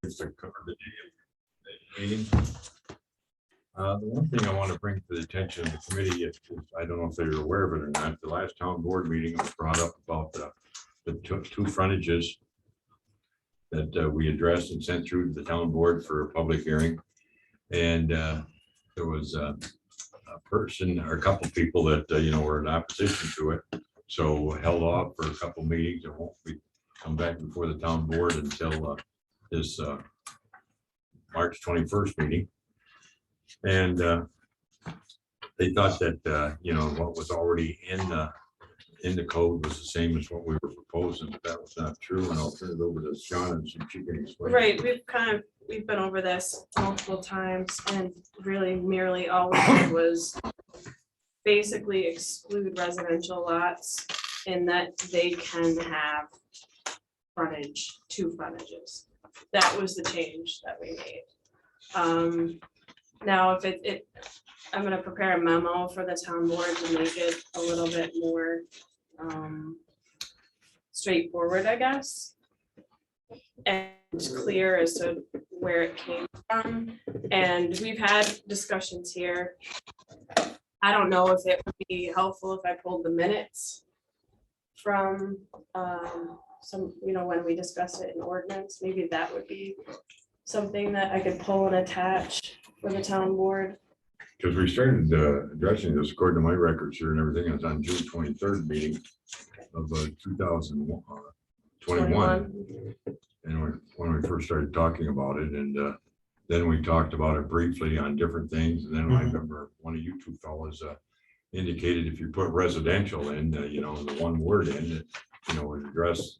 Just to cover the meeting. The one thing I want to bring to the attention of the committee, is I don't know if they're aware of it or not, the last town board meeting was brought up about the two frontages that we addressed and sent through to the town board for a public hearing. And there was a person or a couple of people that, were in opposition to it. So held off for a couple of meetings. It won't be come back before the town board until this March 21st meeting. And they thought that, what was already in the code was the same as what we were proposing, but that was not true. And I'll turn it over to Sean and see if she can explain. Right, we've been over this multiple times, and really merely all we did was basically exclude residential lots in that they can have frontage, two frontages. That was the change that we made. Now, if I'm gonna prepare a memo for the town board to make it a little bit more straightforward, I guess. And clear as to where it came from. And we've had discussions here. I don't know if it would be helpful if I pulled the minutes from some, when we discussed it in ordinance. Maybe that would be something that I could pull and attach for the town board. Because we started addressing this, according to my records here and everything, it's on June 23rd meeting of 2021. And when we first started talking about it, and then we talked about it briefly on different things. And then I remember one of you two fellas indicated if you put residential in, the one word in it, would address.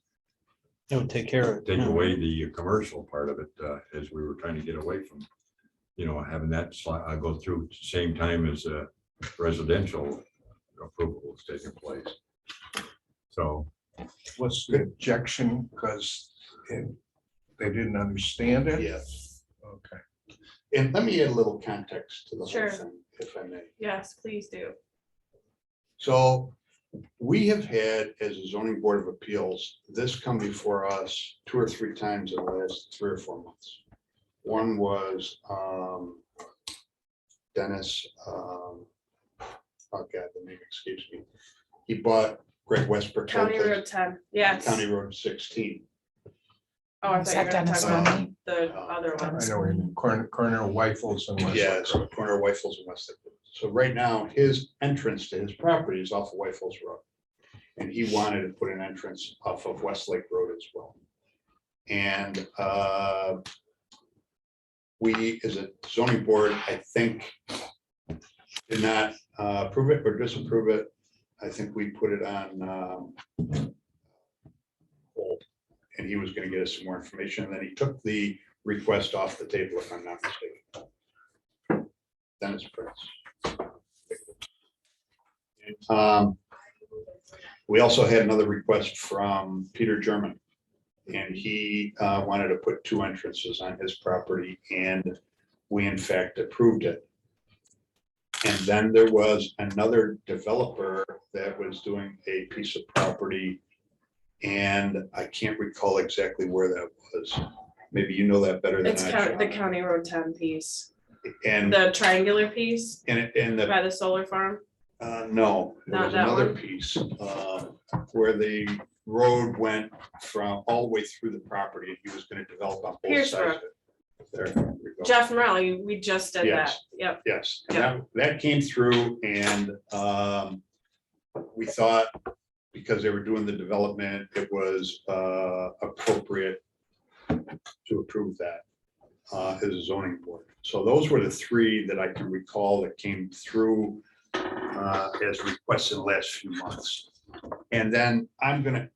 It would take care of it. Take away the commercial part of it, as we were trying to get away from, having that go through at the same time as residential approval was taking place. So. Was the objection because they didn't understand it? Yes. Okay. And let me add a little context to the Sure. whole thing, if I may. Yes, please do. So we have had, as a zoning board of appeals, this come before us 2 or 3 times in the last 3 or 4 months. One was Dennis, oh God, the name escapes me. He bought Greg Westbrook. County Road 10, yes. County Road 16. Oh, I thought you were gonna talk about the other I ones. know, in corner Weifels and. Yes, corner of Weifels and Westlake. So right now, his entrance to his property is off of Weifels Road. And he wanted to put an entrance off of Westlake Road as well. And we, as a zoning board, I think, did not approve it or disapprove it. I think we put it on hold. And he was going to get us some more information. And then he took the request off the table, if I'm not mistaken. Dennis Prince. We also had another request from Peter German, and he wanted to put 2 entrances on his property, and we in fact approved it. And then there was another developer that was doing a piece of property, and I can't recall exactly where that was. Maybe you know that better than It's I. the County Road 10 piece, And the triangular piece the by the solar farm. no, there Not was that another one? piece where the road went from all the way through the property, and he was going to develop on both sides of it. There we go. Jeff Morelli, we just did that. Yes. Yep. Yes, and Yeah. that came through, and we thought because they were doing the development, it was appropriate to approve that as a zoning board. So those were the 3 that I can recall that came through as requests in the last few months. And then I'm gonna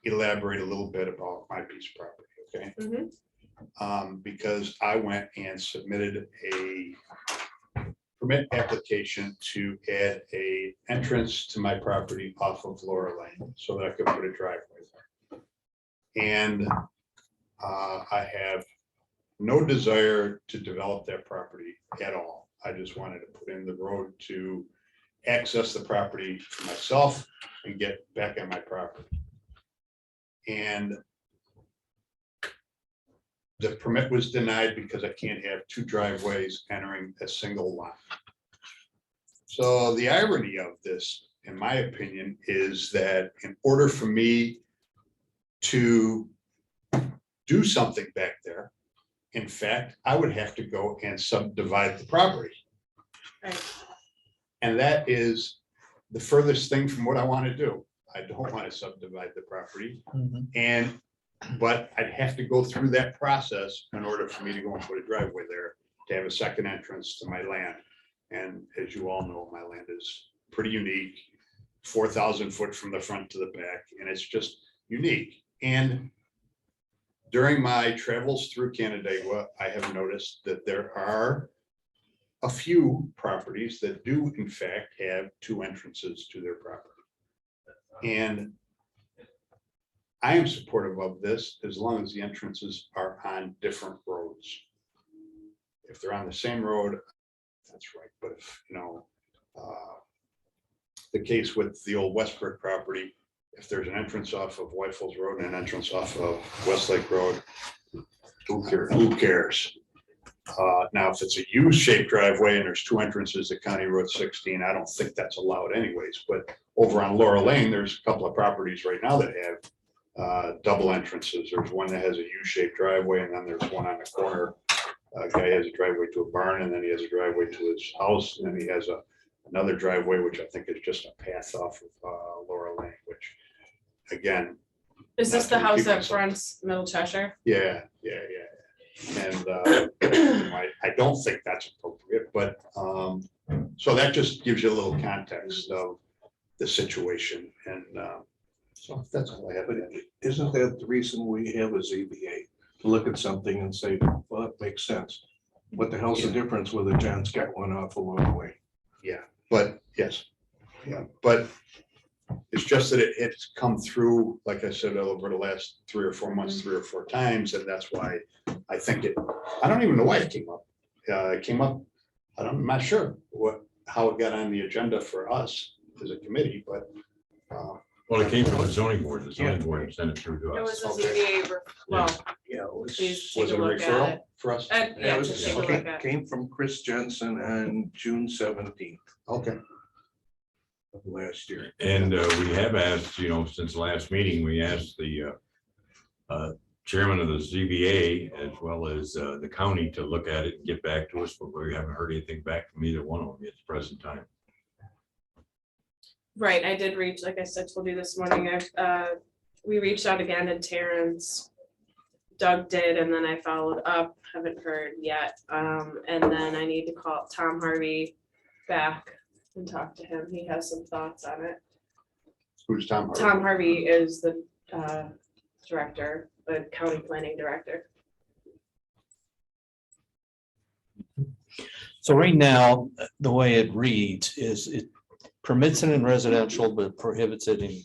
elaborate a little bit about my piece of property, okay? Because I went and submitted a permit application to add a entrance to my property off of Laura Lane so that I could put a driveway there. And I have no desire to develop that property at all. I just wanted to put in the road to access the property for myself and get back on my property. And the permit was denied because I can't have two driveways entering a single lot. So the irony of this, in my opinion, is that in order for me to do something back there, in fact, I would have to go and subdivide the property. Right. And that is the furthest thing from what I want to do. I don't want to subdivide the property. But I'd have to go through that process in order for me to go and put a driveway there to have a second entrance to my land. And as you all know, my land is pretty unique, 4,000 foot from the front to the back, and it's just unique. And during my travels through Canandaigua, I have noticed that there are a few properties that do in fact have two entrances to their property. And I am supportive of this as long as the entrances are on different roads. If they're on the same road, that's right. But if, the case with the old Westbrook property, if there's an entrance off of Whitefield's Road and an entrance off of Westlake Road, who cares? Now, if it's a U-shaped driveway and there's two entrances to County Road 16, I don't think that's allowed anyways. But over on Laurel Lane, there's a couple of properties right now that have double entrances. There's one that has a U-shaped driveway, and then there's one on the corner. A guy has a driveway to a barn, and then he has a driveway to his house, and then he has another driveway, which I think is just a path off of Laurel Lane, which again. Is this not the many house people that saw. fronts Middle Cheshire? Yeah. And I don't think that's appropriate, but so that just gives you a little context of the situation. And so that's all I have. But isn't that the reason we have a ZBA? To look at something and say, well, it makes sense. What the hell's the difference whether John's got one off along the way? Yeah, but yes, but it's just that it's come through, like I said, over the last 3 or 4 months, 3 or 4 times, and that's why I think I don't even know why it came up. It came up, I'm not sure how it got on the agenda for us as a committee, but. Well, it came from the zoning board. The zoning board sent it through to It us. was a ZBA, well, Yeah, it was. please take Was a it a look at referral it. for us? Yeah, It to was, take a look at. came from Chris Jensen on June 17th Okay. of last year. And we have asked, since last meeting, we asked the chairman of the ZBA as well as the county to look at it and get back to us, but we haven't heard anything back from either one of them at the present time. Right, I did reach, like I said, told you this morning, we reached out again to Terrence. Doug did, and then I followed up, haven't heard yet. And then I need to call Tom Harvey back and talk to him. He has some thoughts on it. Who's Tom Harvey? Tom Harvey is the director, the county planning director. So right now, the way it reads is it permits it in residential, but prohibits it in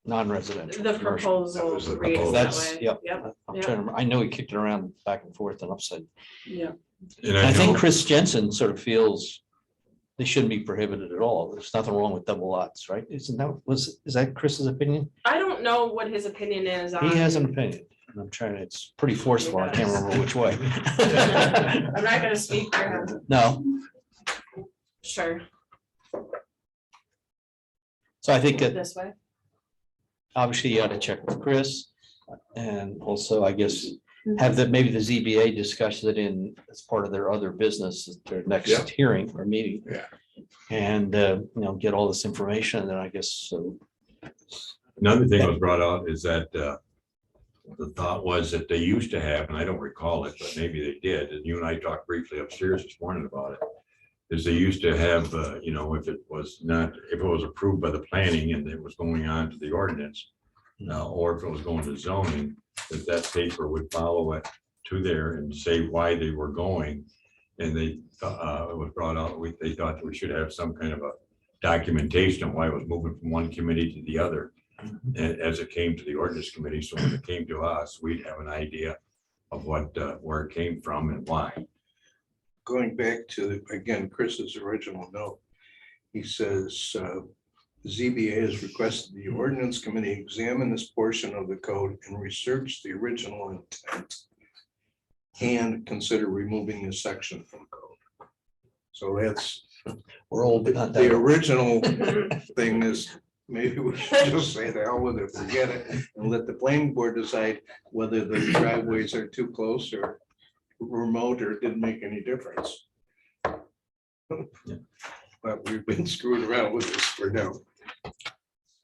non-residential. The commercial. proposal That was the reads that That's, way. yep. Yep, I'm yep. trying to remember. I know he kicked it around back and forth and upside. yeah. And I think know- Chris Jensen sort of feels they shouldn't be prohibited at all. There's nothing wrong with double lots, right? Is that Chris's opinion? I don't know what his opinion is on. He has an opinion. And I'm trying to, it's pretty forceful. I can't remember which way. I'm not gonna speak for him. No, Sure, so I think that this way. obviously you ought to check with Chris. And also, I guess, have that, maybe the ZBA discuss it in as part of their other business, at their next Yeah. hearing or meeting. Yeah. And, get all this information, and then I guess, so, Another thing that was brought out is that the thought was that they used to have, and I don't recall it, but maybe they did, and you and I talked briefly upstairs this morning about it, is they used to have, if it was approved by the planning and it was going on to the ordinance, or if it was going to zoning, that paper would follow it to there and say why they were going. And it was brought out, they thought that we should have some kind of a documentation of why it was moving from one committee to the other as it came to the ordinance committee. So when it came to us, we'd have an idea of where it came from and why. Going back to, again, Chris's original note, he says, ZBA has requested the ordinance committee examine this portion of the code and research the original intent. and consider removing this section from code. So that's, We're old, but not that the old. original thing is, maybe we should just say the hell with it, forget it, and let the planning board decide whether the driveways are too close or remote or didn't make any difference. But we've been screwed around with this for now.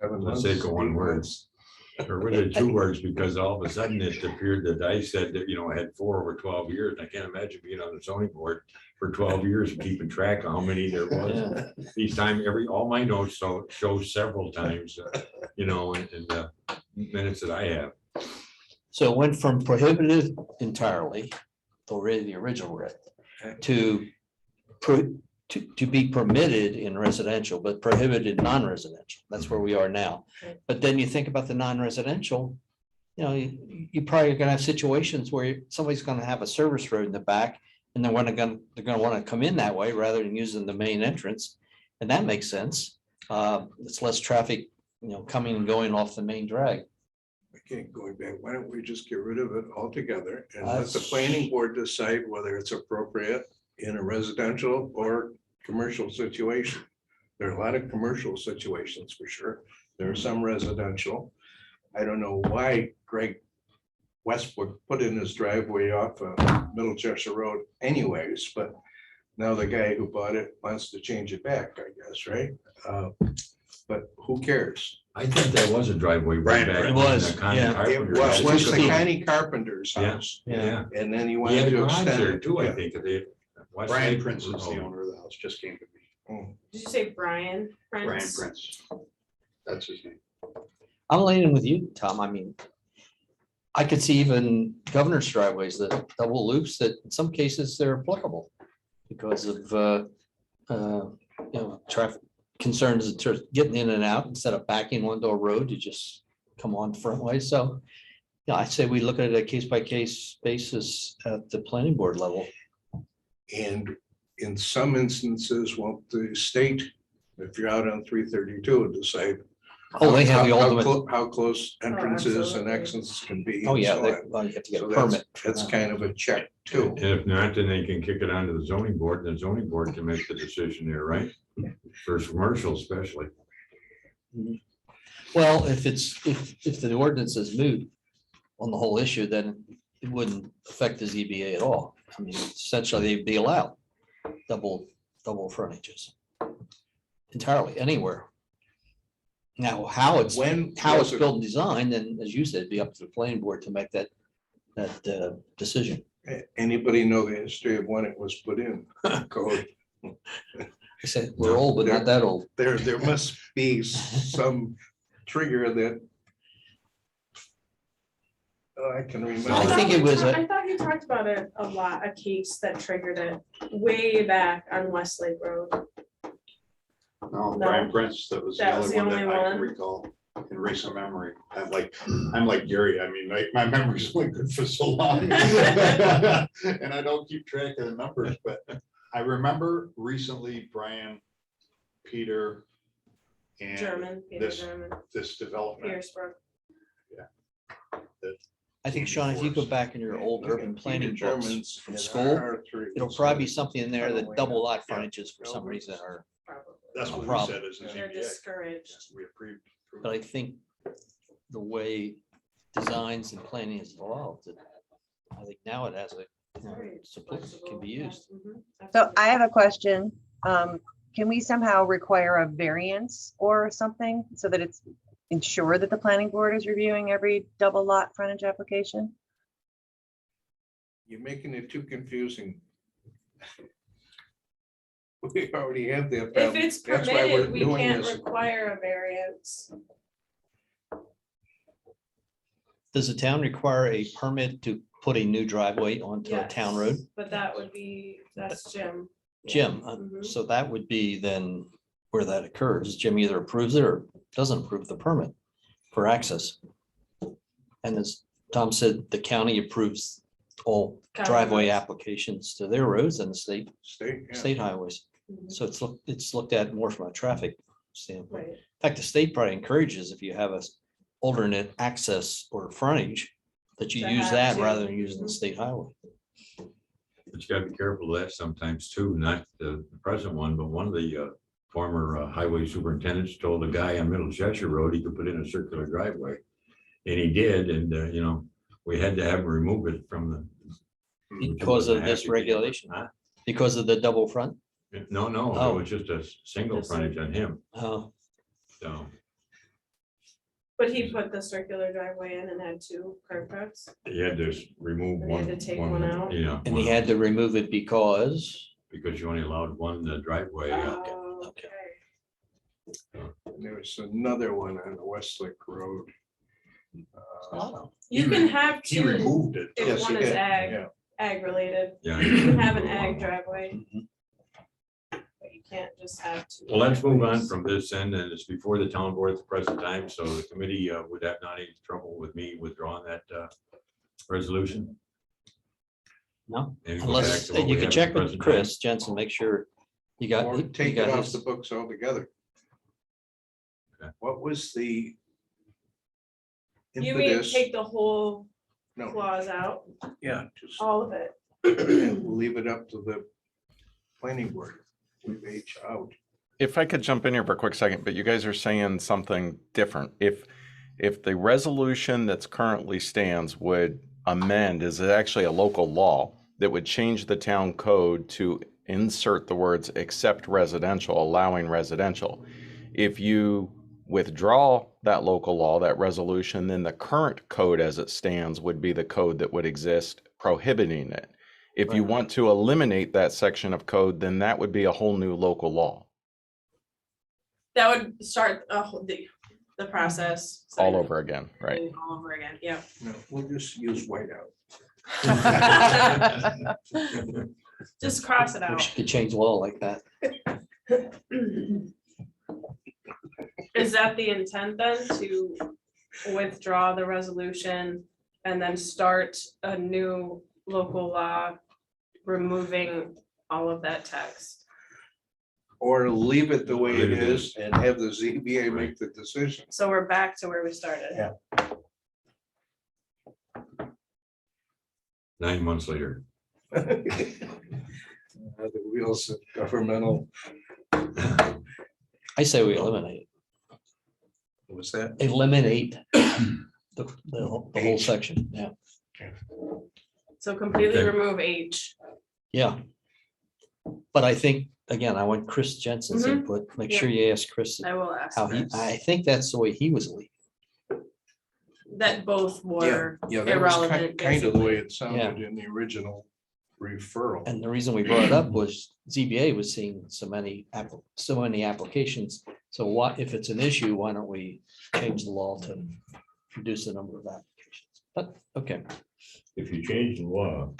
Let's say go one word. Or was it 2 words? Because all of a sudden it appeared that I said that, I had 4 over 12 years. I can't imagine being on the zoning board for 12 years and keeping track of how many there was. Yeah. Each time, all my notes show several times, in the minutes that I have. So it went from prohibited entirely, already the original red, to be permitted in residential, but prohibited non-residential. That's where we are now. But then you think about the non-residential, you probably are gonna have situations where somebody's gonna have a service road in the back, and they're gonna wanna come in that way rather than using the main entrance. And that makes sense. It's less traffic, coming and going off the main drag. Again, going back, why don't we just get rid of it altogether and let the That's- planning board decide whether it's appropriate in a residential or commercial situation? There are a lot of commercial situations for sure. There are some residential. I don't know why Greg Westbrook put in his driveway off Middle Cheshire Road anyways, but now the guy who bought it wants to change it back, I guess, right? But who cares? I think there was a driveway right back. It was, when the Connie yeah. Carpenter It was had the it. Connie Carpenter's Yeah, house, yeah. and then he He wanted had a to garage extend there it too, I yeah. think. Brian Prince is the owner of the house, just came to me. Mm. Did you say Brian? Brian Prince? Prince. That's his name. I'm leaning with you, Tom. I mean, I could see even governor's driveways, that double loops, that in some cases they're applicable because of, traffic concerns in terms of getting in and out instead of backing onto a road, you just come on the front way. So, I say we look at it a case by case basis at the planning board level. And in some instances, won't the state, if you're out on 332, decide Oh, they have the how ultimate, how close entrances and absolutely. exits can be. oh, and yeah, so they- on. well, you have to get So a that's- permit. for That's that. kind of a check too. And if not, then they can kick it on to the zoning board, and the zoning board can make the decision there, right? For commercial especially. Well, if the ordinance is moot on the whole issue, then it wouldn't affect the ZBA at all. I mean, essentially, they'd be allowed double frontages entirely, anywhere. Now, how it's Was it- built and designed, then, as you said, it'd be up to the planning board to make that decision. Anybody know the history of when it was put in code? I said, we're old, but not that old. There must be some trigger that I can remember. I think it was I thought you talked about it a lot, a case that triggered it way back on Westlake Road. No, No. Brian Prince, that was the That was only one the that only I one. can recall in recent memory. I'm like Gary, I mean, my memory's only good for so long. And I don't keep track of the numbers, but I remember recently Brian, Peter, and German, Peter this- German, this development. Piercebrook. I think, Sean, if you go back in your old urban planning books Germans from and school, R3. it'll probably be something in there that double lot frontages for some reason are, Probably. That's No what we problem. said as a They're ZBA. discouraged. We approved. but I think the way designs and planning has evolved, I think now it has it's applicable, can be used. So I have a question. Can we somehow require a variance or something so that it's ensure that the planning board is reviewing every double lot frontage application? You're making it too confusing. We already have that. If problem. it's That's why we're permitted, we doing can't this. require a variance. Does the town require a permit to put a new driveway onto a town road? Yes, but that would be, that's Jim. Jim, Mhm. so that would be then where that occurs. Jim either approves it or doesn't approve the permit for access. And as Tom said, the county approves all driveway County. applications to their roads and the state State, yeah. highways. Mhm. So it's looked at more from a traffic standpoint. Right. In fact, the state probably encourages if you have a alternate access or frontage, that you To use have that to. rather than using the Mhm. state highway. But you gotta be careful of that sometimes too, not the present one, but one of the former highway superintendents told a guy on Middle Cheshire Road he could put in a circular driveway. And he did, and we had to have him remove it from the. Because of this regulation, Huh? because of the double front. No, Oh. it was just a single frontage on him, Oh, so. But he put the circular driveway in and had 2 curb cuts. He had to remove And he one. had to take one out? Yeah. and he had to remove it because. Because you only allowed one driveway. Oh, okay. And there was another one on the Westlake Road. You can have He 2 removed it. if Yes, one he is did, ag, yeah. ag related. Yeah. You can have an ag driveway, Mhm. but you can't just have 2. Well, let's move on driveways. from this end, and it's before the town board at the present time, so the committee would have not any trouble with me withdrawing that resolution. No, And go back unless to what we you have can at check the with present Chris Jensen, make sure you got. Or you take got it off his- the books altogether. Okay. What was the You mean impetus? take the whole No, clause out, yeah, just all of it? we'll leave it up to the planning board. Leave H out. If I could jump in here for a quick second, but you guys are saying something different. If the resolution that's currently stands would amend, is it actually a local law that would change the town code to insert the words except residential, allowing residential? If you withdraw that local law, that resolution, then the current code as it stands would be the code that would exist prohibiting it. If you want to eliminate that section of code, then that would be a whole new local law That would start the process. all over again, right? All over again, yeah. No, we'll just use whiteout. Just cross it Wish out. you could change law like that. Is that the intent then, to withdraw the resolution and then start a new local law, removing all of that text? Or leave it the way it Leave it is and have the ZBA make the decision. So we're back to where we started. Yeah. 9 months later. The wheels of governmental, I say we eliminate, what was that? eliminate the whole section, yeah. So completely Okay. remove H. Yeah. But I think, again, I want Chris Jensen's Mhm. input, make sure you ask Chris I will ask how he, Chris. I think that's the way he was leaving. That both were Yeah, that was irrelevant. kind of the way basically. it sounded in the original referral. And the reason we brought it up was ZBA was seeing so many applications. So what, if it's an issue, why don't we change the law to reduce the number of applications? But, okay, If you change the law,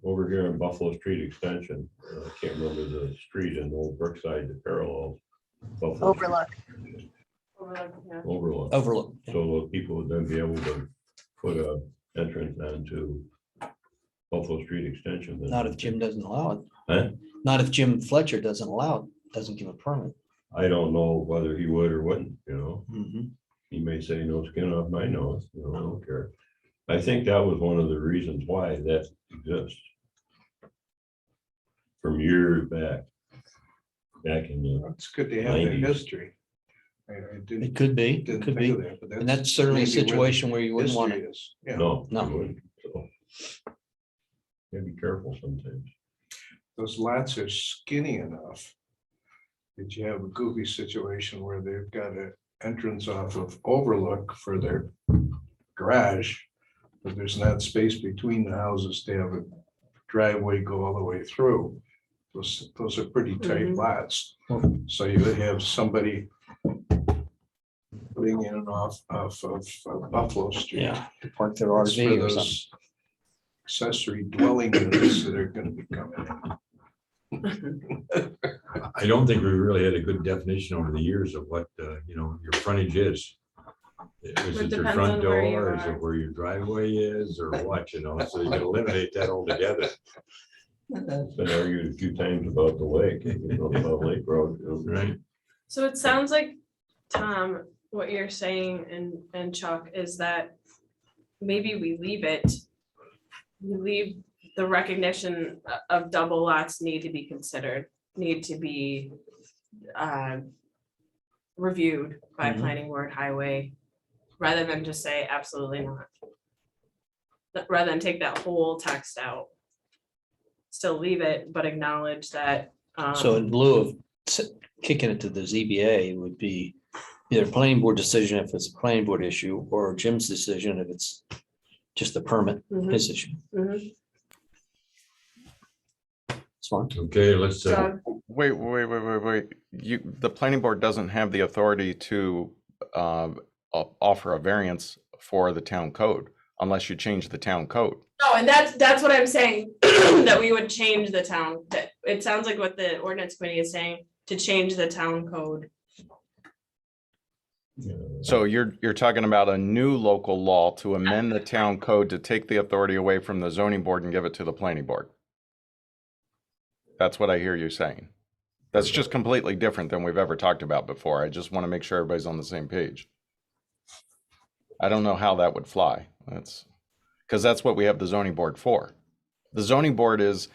over here in Buffalo Street Extension, I can't remember the street in Old Brookside that parallels. Buffalo Street. Overlook. Yeah. Overlook. overlook. So the people would then be able to put a entrance onto Buffalo Street Extension. Not if Jim doesn't allow it. Huh? Not if Jim Fletcher doesn't allow it, doesn't give a permit. I don't know whether he would or wouldn't, you know. Mhm. He may say no skin off my nose, you know, I don't care. I think that was one of the reasons why that exists. From years back in the, It's good to have the 90s. history. I It didn't could be, it didn't could think be. of that, but And that's certainly a maybe where the situation where you wouldn't want history to. is. Yeah, no. No. you wouldn't, so. Yeah, be careful sometimes. those lots are skinny enough that you have a goofy situation where they've got an entrance off of Overlook for their garage, but there's not space between the houses to have a driveway go all the way through. Those are pretty tight Mhm. lots. Mhm. So you would have somebody putting in and off of Buffalo Street. Yeah, to park their That's for RV or something. those accessory dwelling units that are gonna be coming in. I don't think we really had a good definition over the years of what, your frontage is. Is It it your depends front on where you door, is are. it where your driveway is, or what, so you can eliminate that altogether. It's been argued a few times about the lake, about Lake Road. Right. So it sounds like, Tom, what you're saying and Chuck is that maybe we leave it you leave the recognition of double lots need to be considered, need to be reviewed by Mhm. planning board, highway, rather than just say absolutely not. Rather than take that whole text out. Still leave it, but acknowledge that. So in lieu of kicking it to the ZBA would be either planning board decision if it's a planning board issue, or Jim's decision if it's just a permit, Mhm, his issue. mhm. It's fine. Okay, let's, Doug, Wait. The planning board doesn't have the authority to offer a variance for the town code unless you change the town code. no, and that's what I'm saying, that we would change the town, that it sounds like what the ordinance committee is saying, to change the town code. So you're talking about a new local law to amend the town code to take the authority away from the zoning board and give it to the planning board. That's what I hear you saying. That's just completely different than we've ever talked about before. I just want to make sure everybody's on the same page. I don't know how that would fly. That's because that's what we have the zoning board for. The zoning board is,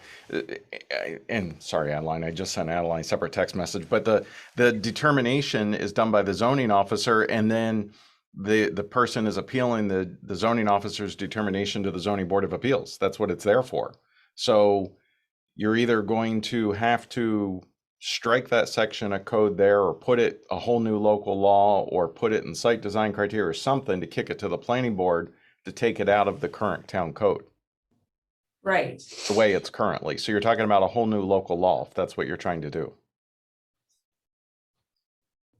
and sorry, Adeline, I just sent Adeline a separate text message, but the determination is done by the zoning officer, and then the person is appealing the zoning officer's determination to the zoning board of appeals. That's what it's there for. So you're either going to have to strike that section of code there, or put it a whole new local law, or put it in site design criteria or something to kick it to the planning board to take it out of the current town code, Right. the way it's currently. So you're talking about a whole new local law, if that's what you're trying to do.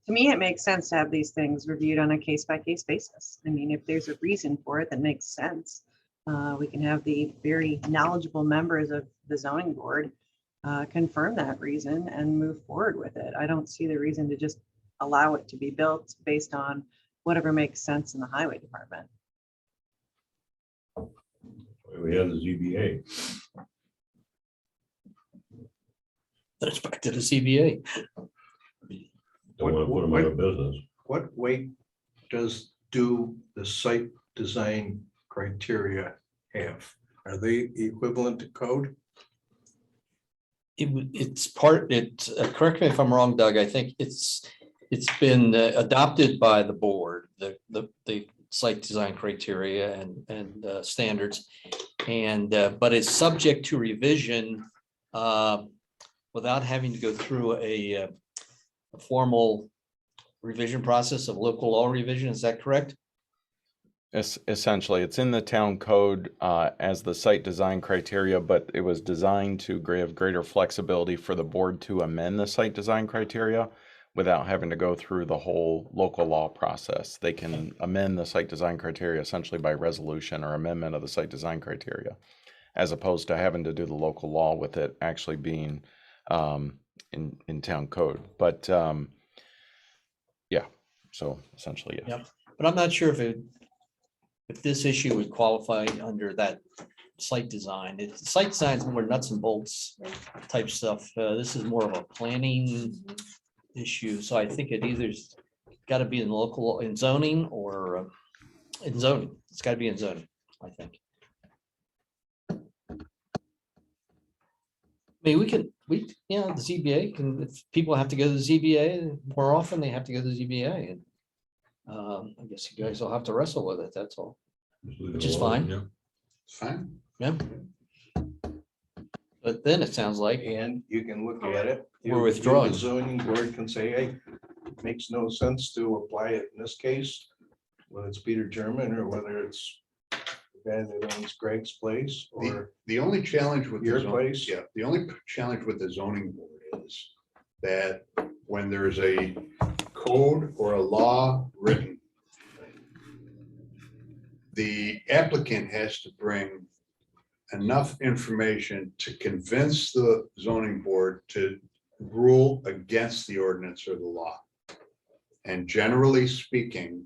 To me, it makes sense to have these things reviewed on a case-by-case basis. I mean, if there's a reason for it that makes sense, we can have the very knowledgeable members of the zoning board confirm that reason and move forward with it. I don't see the reason to just allow it to be built based on whatever makes sense in the highway department. We have the ZBA. That's back to the CBA. Don't want to put them out of business. What weight does the site design criteria have? Are they equivalent to code? It's part, correct me if I'm wrong, Doug, I think it's been adopted by the board, the site design criteria and standards. And, but it's subject to revision without having to go through a formal revision process of local law revision. Is that correct? Essentially, it's in the town code as the site design criteria, but it was designed to give greater flexibility for the board to amend the site design criteria without having to go through the whole local law process. They can amend the site design criteria essentially by resolution or amendment of the site design criteria, as opposed to having to do the local law with it actually being in town code. But yeah, so essentially, yeah. Yep. But I'm not sure if this issue would qualify under that site design. Site design is more nuts and bolts type stuff. This is more of a planning issue. So I think it either's got to be in local, in zoning, or in zoning. It's got to be in zoning, I think. I mean, the ZBA can, if people have to go to the ZBA more often, they have to go to the ZBA. And I guess you guys will have to wrestle with it, that's all. Just leave it Which is alone. fine. yeah. It's fine. Yeah. But then it sounds like, And you can look at it. We're withdrawing. The zoning board can say, hey, it makes no sense to apply it in this case, whether it's Peter German or whether it's the guy that owns Greg's place or The only challenge with your the place. yeah, the only challenge with the zoning board is that when there's a code or a law written, the applicant has to bring enough information to convince the zoning board to rule against the ordinance or the law. And generally speaking,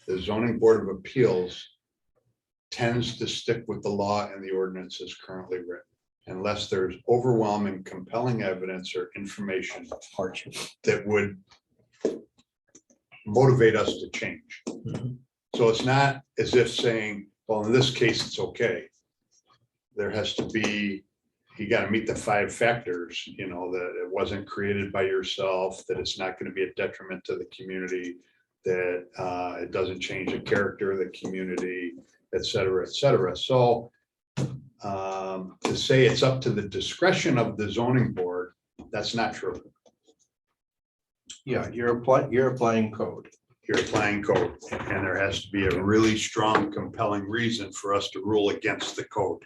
the zoning board of appeals tends to stick with the law and the ordinance as currently written, unless there's overwhelming, compelling evidence or information hardship. that would motivate us to change. Mhm. So it's not as if saying, well, in this case, it's okay. there has to be, you gotta meet the 5 factors, you know, that it wasn't created by yourself, that it's not gonna be a detriment to the community, that it doesn't change the character of the community, et cetera, et cetera. So to say it's up to the discretion of the zoning board, that's not true. Yeah, you're applying code. You're applying code, and there has to be a really strong, compelling reason for us to rule against the code.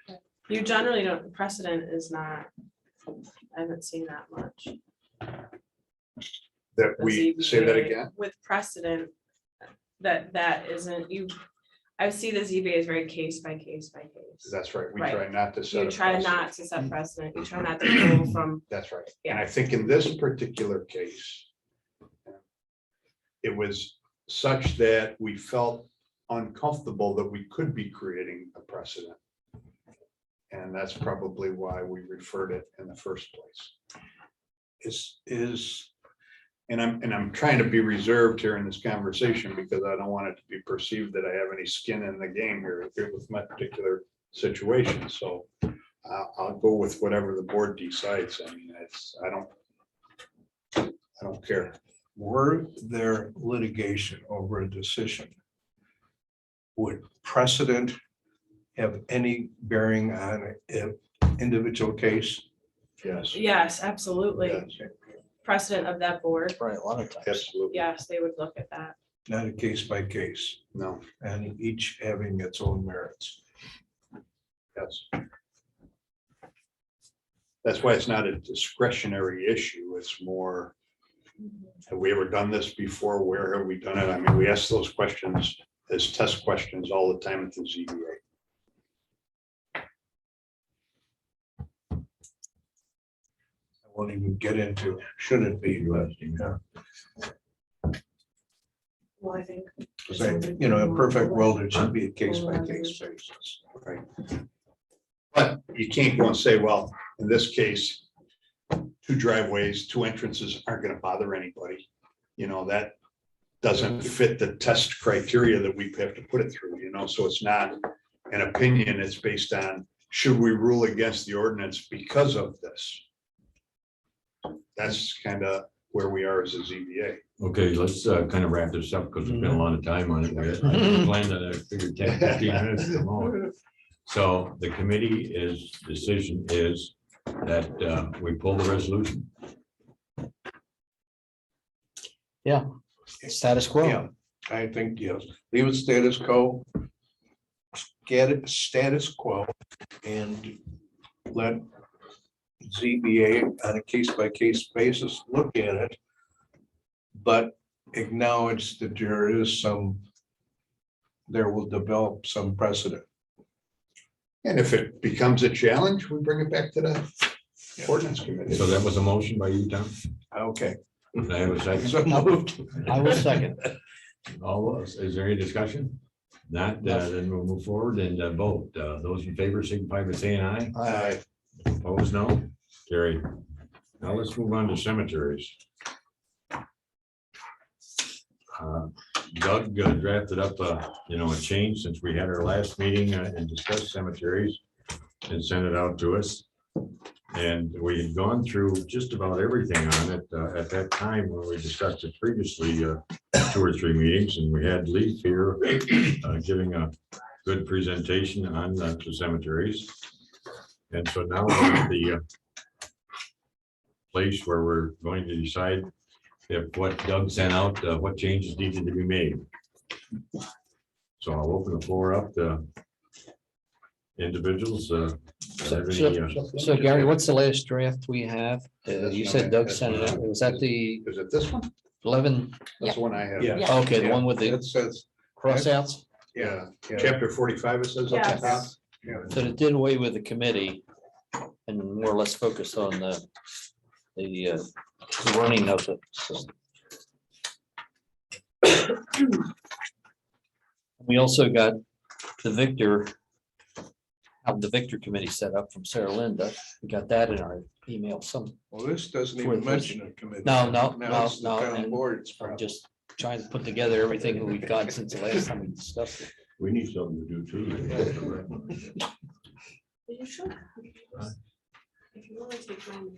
You generally don't, precedent is not, I haven't seen that much. That The we say that ZBA again. with precedent, that isn't, you, I see the ZBA is very case by case by case. That's right. We Right. try not to set. You a try precedent. not to set precedent, you try not to pull from, That's right. Yeah. And I think in this particular case, it was such that we felt uncomfortable that we could be creating a precedent. And that's probably why we referred it in the first place. And I'm trying to be reserved here in this conversation because I don't want it to be perceived that I have any skin in the game here with my particular situation. So I'll go with whatever the board decides. I mean, I don't care. Were there litigation over a decision? Would precedent have any bearing on an individual case? Yes. yes, absolutely. Yes, Precedent of that board, Right, a lot of times. absolutely. yes, they would look at that. Not a case by case, No, and each having its own merits. yes. That's why it's not a discretionary issue. It's more, have we ever done this before? Where have we done it? I mean, we ask those questions as test questions all the time at the ZBA. I won't even get into, should it be, but, yeah. Well, I think. Because in a perfect world, it should be a case by case basis. Right. But you can't go and say, well, in this case, 2 driveways, 2 entrances aren't gonna bother anybody. You know, that doesn't fit the test criteria that we have to put it through, you know, so it's not an opinion, it's based on, should we rule against the ordinance because of this? That's kind of where we are as a ZBA. Okay, let's kind of wrap this up because we spent a lot of time on it. I planned on it, I figured 10, 15 minutes to come on. So the committee's decision is that we pull the resolution. Yeah, status quo. Yeah, I think, yes, leave it status quo. Get it status quo and let ZBA on a case by case basis look at it. But acknowledge that there will develop some precedent. And if it becomes a challenge, we bring it back to the ordinance committee. So that was a motion by you, Tom? Okay. Can I have a second? So moved. I will second. All, is there any discussion? Not, then we'll move forward and vote. Those in favor signify by saying aye. Aye. Opposed, no? Carried. Now let's move on to cemeteries. Doug drafted up a change since we had our last meeting and discussed cemeteries and sent it out to us. And we had gone through just about everything on it at that time when we discussed it previously, 2 or 3 meetings, and we had Leaf here giving a good presentation on the cemeteries. And so now we're at the place where we're going to decide if what Doug sent out, what changes needed to be made. So I'll open the floor up to individuals. So Gary, what's the last draft we have? You said Doug sent it out. Was that the Is it this one? 11? That's the one I have. Yeah. Okay, the one with the It says, crossouts? Yeah, yeah. chapter 45, it says. up at the top. Yes. So it did away with the committee and more or less focused on the running of it. We also got the Victor committee set up from Sarah Linda. We got that in our email. Well, this doesn't For even the- mention a committee. No, It's the town and board's I'm problem. just trying to put together everything that we've got since the last time we discussed it. We need something to do too. You should. If you want to take mine.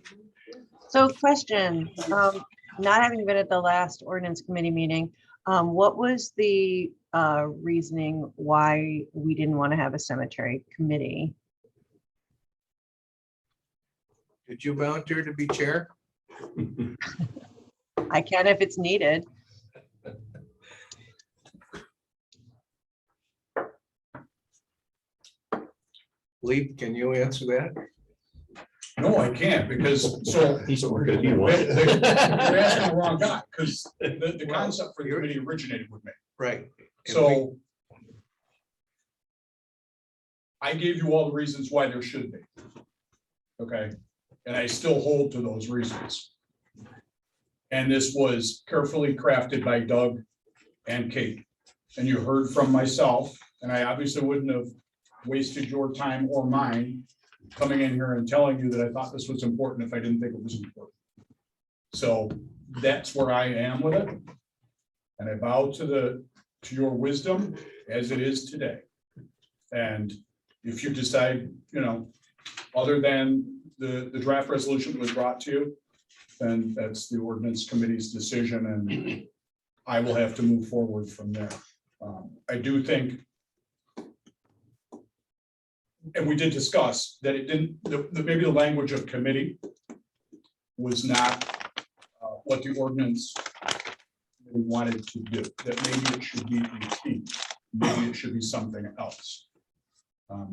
So question, not having been at the last ordinance committee meeting, what was the reasoning why we didn't want to have a cemetery committee? Did you volunteer to be chair? I can if it's needed. Lee, can you answer that? No, I can't, because so He's Because he you're won. asking the wrong guy, because the concept for the committee originated with me. Right. So I gave you all the reasons why there should be. Okay, and I still hold to those reasons. And this was carefully crafted by Doug and Kate. And you heard from myself, and I obviously wouldn't have wasted your time or mine coming in here and telling you that I thought this was important if I didn't think it was important. So that's where I am with it. And I bow to your wisdom as it is today. And if you decide, other than the draft resolution that was brought to you, then that's the ordinance committee's decision, and I will have to move forward from there. I do think, and we did discuss that it didn't, maybe the language of committee was not what the ordinance wanted to do, that maybe it should be a team, maybe it should be something else.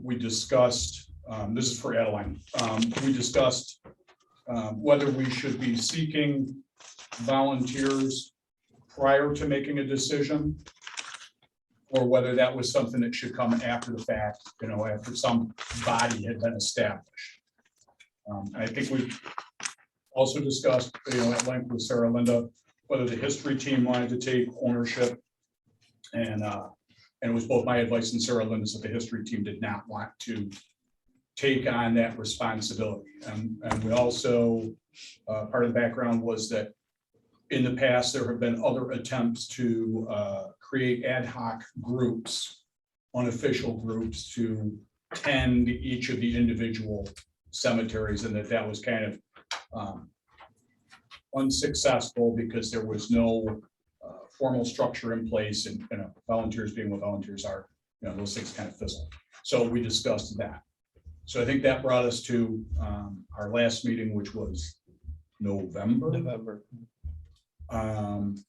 We discussed, this is for Adeline, we discussed whether we should be seeking volunteers prior to making a decision, or whether that was something that should come after the fact, after some body had been established. I think we also discussed, at length with Sarah Linda, whether the history team wanted to take ownership. And it was both my advice and Sarah Linda's that the history team did not want to take on that responsibility. And we also, part of the background was that in the past, there have been other attempts to create ad hoc groups, unofficial groups, to tend each of the individual cemeteries, and that was kind of unsuccessful because there was no formal structure in place, and volunteers being what volunteers are, those things kind of fizzle. So we discussed that. So I think that brought us to our last meeting, which was November. And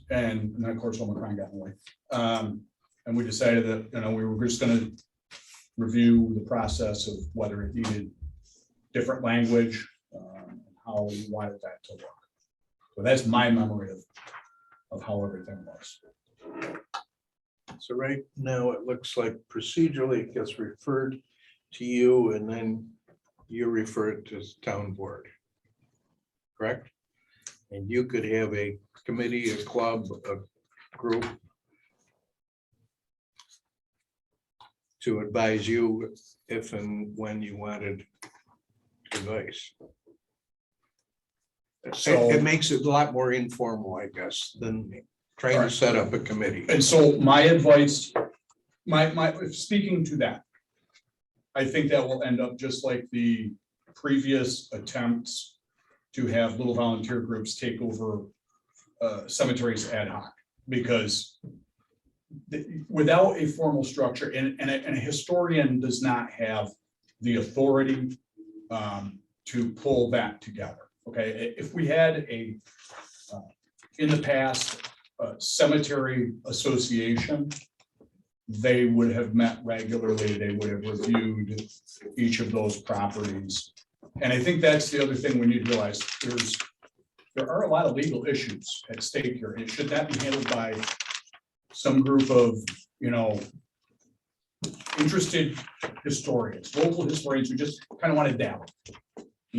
then of course Omicron got in the way. And we decided that, we were just gonna review the process of whether it needed different language, how we wanted that to work. So that's my memory of how everything was. So right now, it looks like procedurally it gets referred to you, and then you refer it to the town board. Correct? And you could have a committee, a club, a group to advise you if and when you wanted advice. So- It makes it a lot more informal, I guess, than trying to set up a committee. And so my advice, speaking to that, I think that will end up just like the previous attempts to have little volunteer groups take over cemeteries ad hoc, because without a formal structure, and a historian does not have the authority to pull that together. Okay, if we had in the past, cemetery association, they would have met regularly, they would have reviewed each of those properties. And I think that's the other thing we need to realize, there are a lot of legal issues at stake here. It should not be handled by some group of, interested historians, local historians who just kind of want to dabble.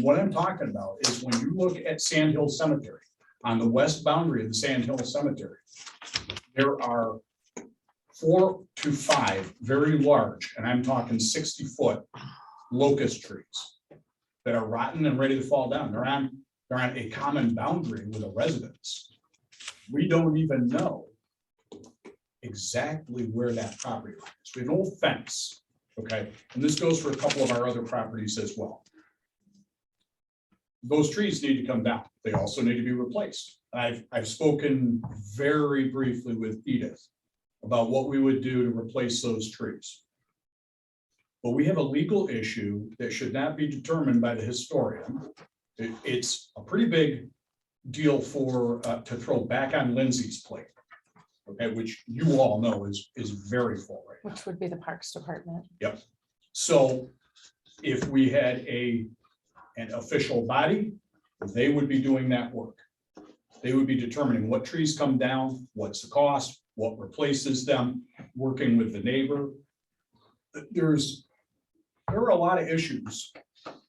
What I'm talking about is when you look at Sand Hill Cemetery, on the west boundary of the Sand Hill Cemetery, there are 4 to 5 very large, and I'm talking 60-foot locust trees that are rotten and ready to fall down. They're on a common boundary with a residence. We don't even know exactly where that property line is. We have no fence Okay, and this goes for a couple of our other properties as well. Those trees need to come down. They also need to be replaced. I've spoken very briefly with Edith about what we would do to replace those trees. But we have a legal issue that should not be determined by the historian. It's a pretty big deal for, to throw back on Lindsay's plate. Okay, which you all know is very full right now. Which would be the Parks Department. Yep. So if we had an official body, they would be doing that work. They would be determining what trees come down, what's the cost, what replaces them, working with the neighbor. There are a lot of issues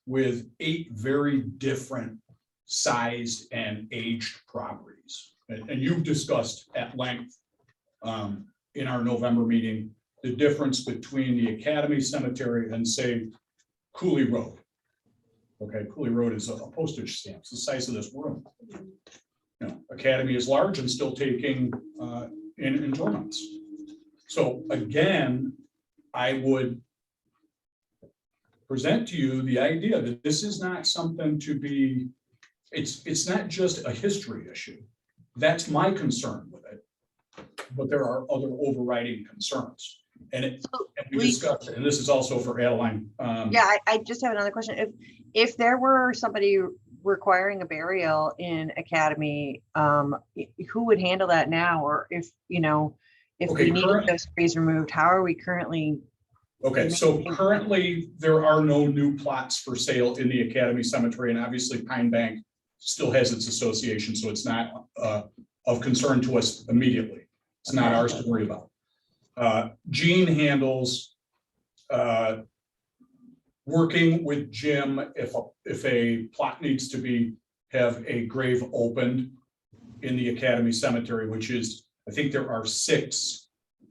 with 8 very different sized and aged properties. And you've discussed at length in our November meeting, the difference between the Academy Cemetery and say Cooley Road. Okay, Cooley Road is a postage stamp, it's the size of this room. You know, Academy is large and still taking in interments. So again, I would present to you the idea that this is not something to be, it's not just a history issue. That's my concern with it. But there are other overriding concerns. And we discussed it, and this is also for Adeline. Yeah, I just have another question. If there were somebody requiring a burial in Academy, who would handle that now? Or if we need those trees removed, how are we currently? Okay, so currently there are no new plots for sale in the Academy Cemetery, and obviously Pine Bank still has its association, so it's not of concern to us immediately. It's not ours to worry about. Gene handles working with Jim if a plot needs to have a grave opened in the Academy Cemetery, which is, I think there are 6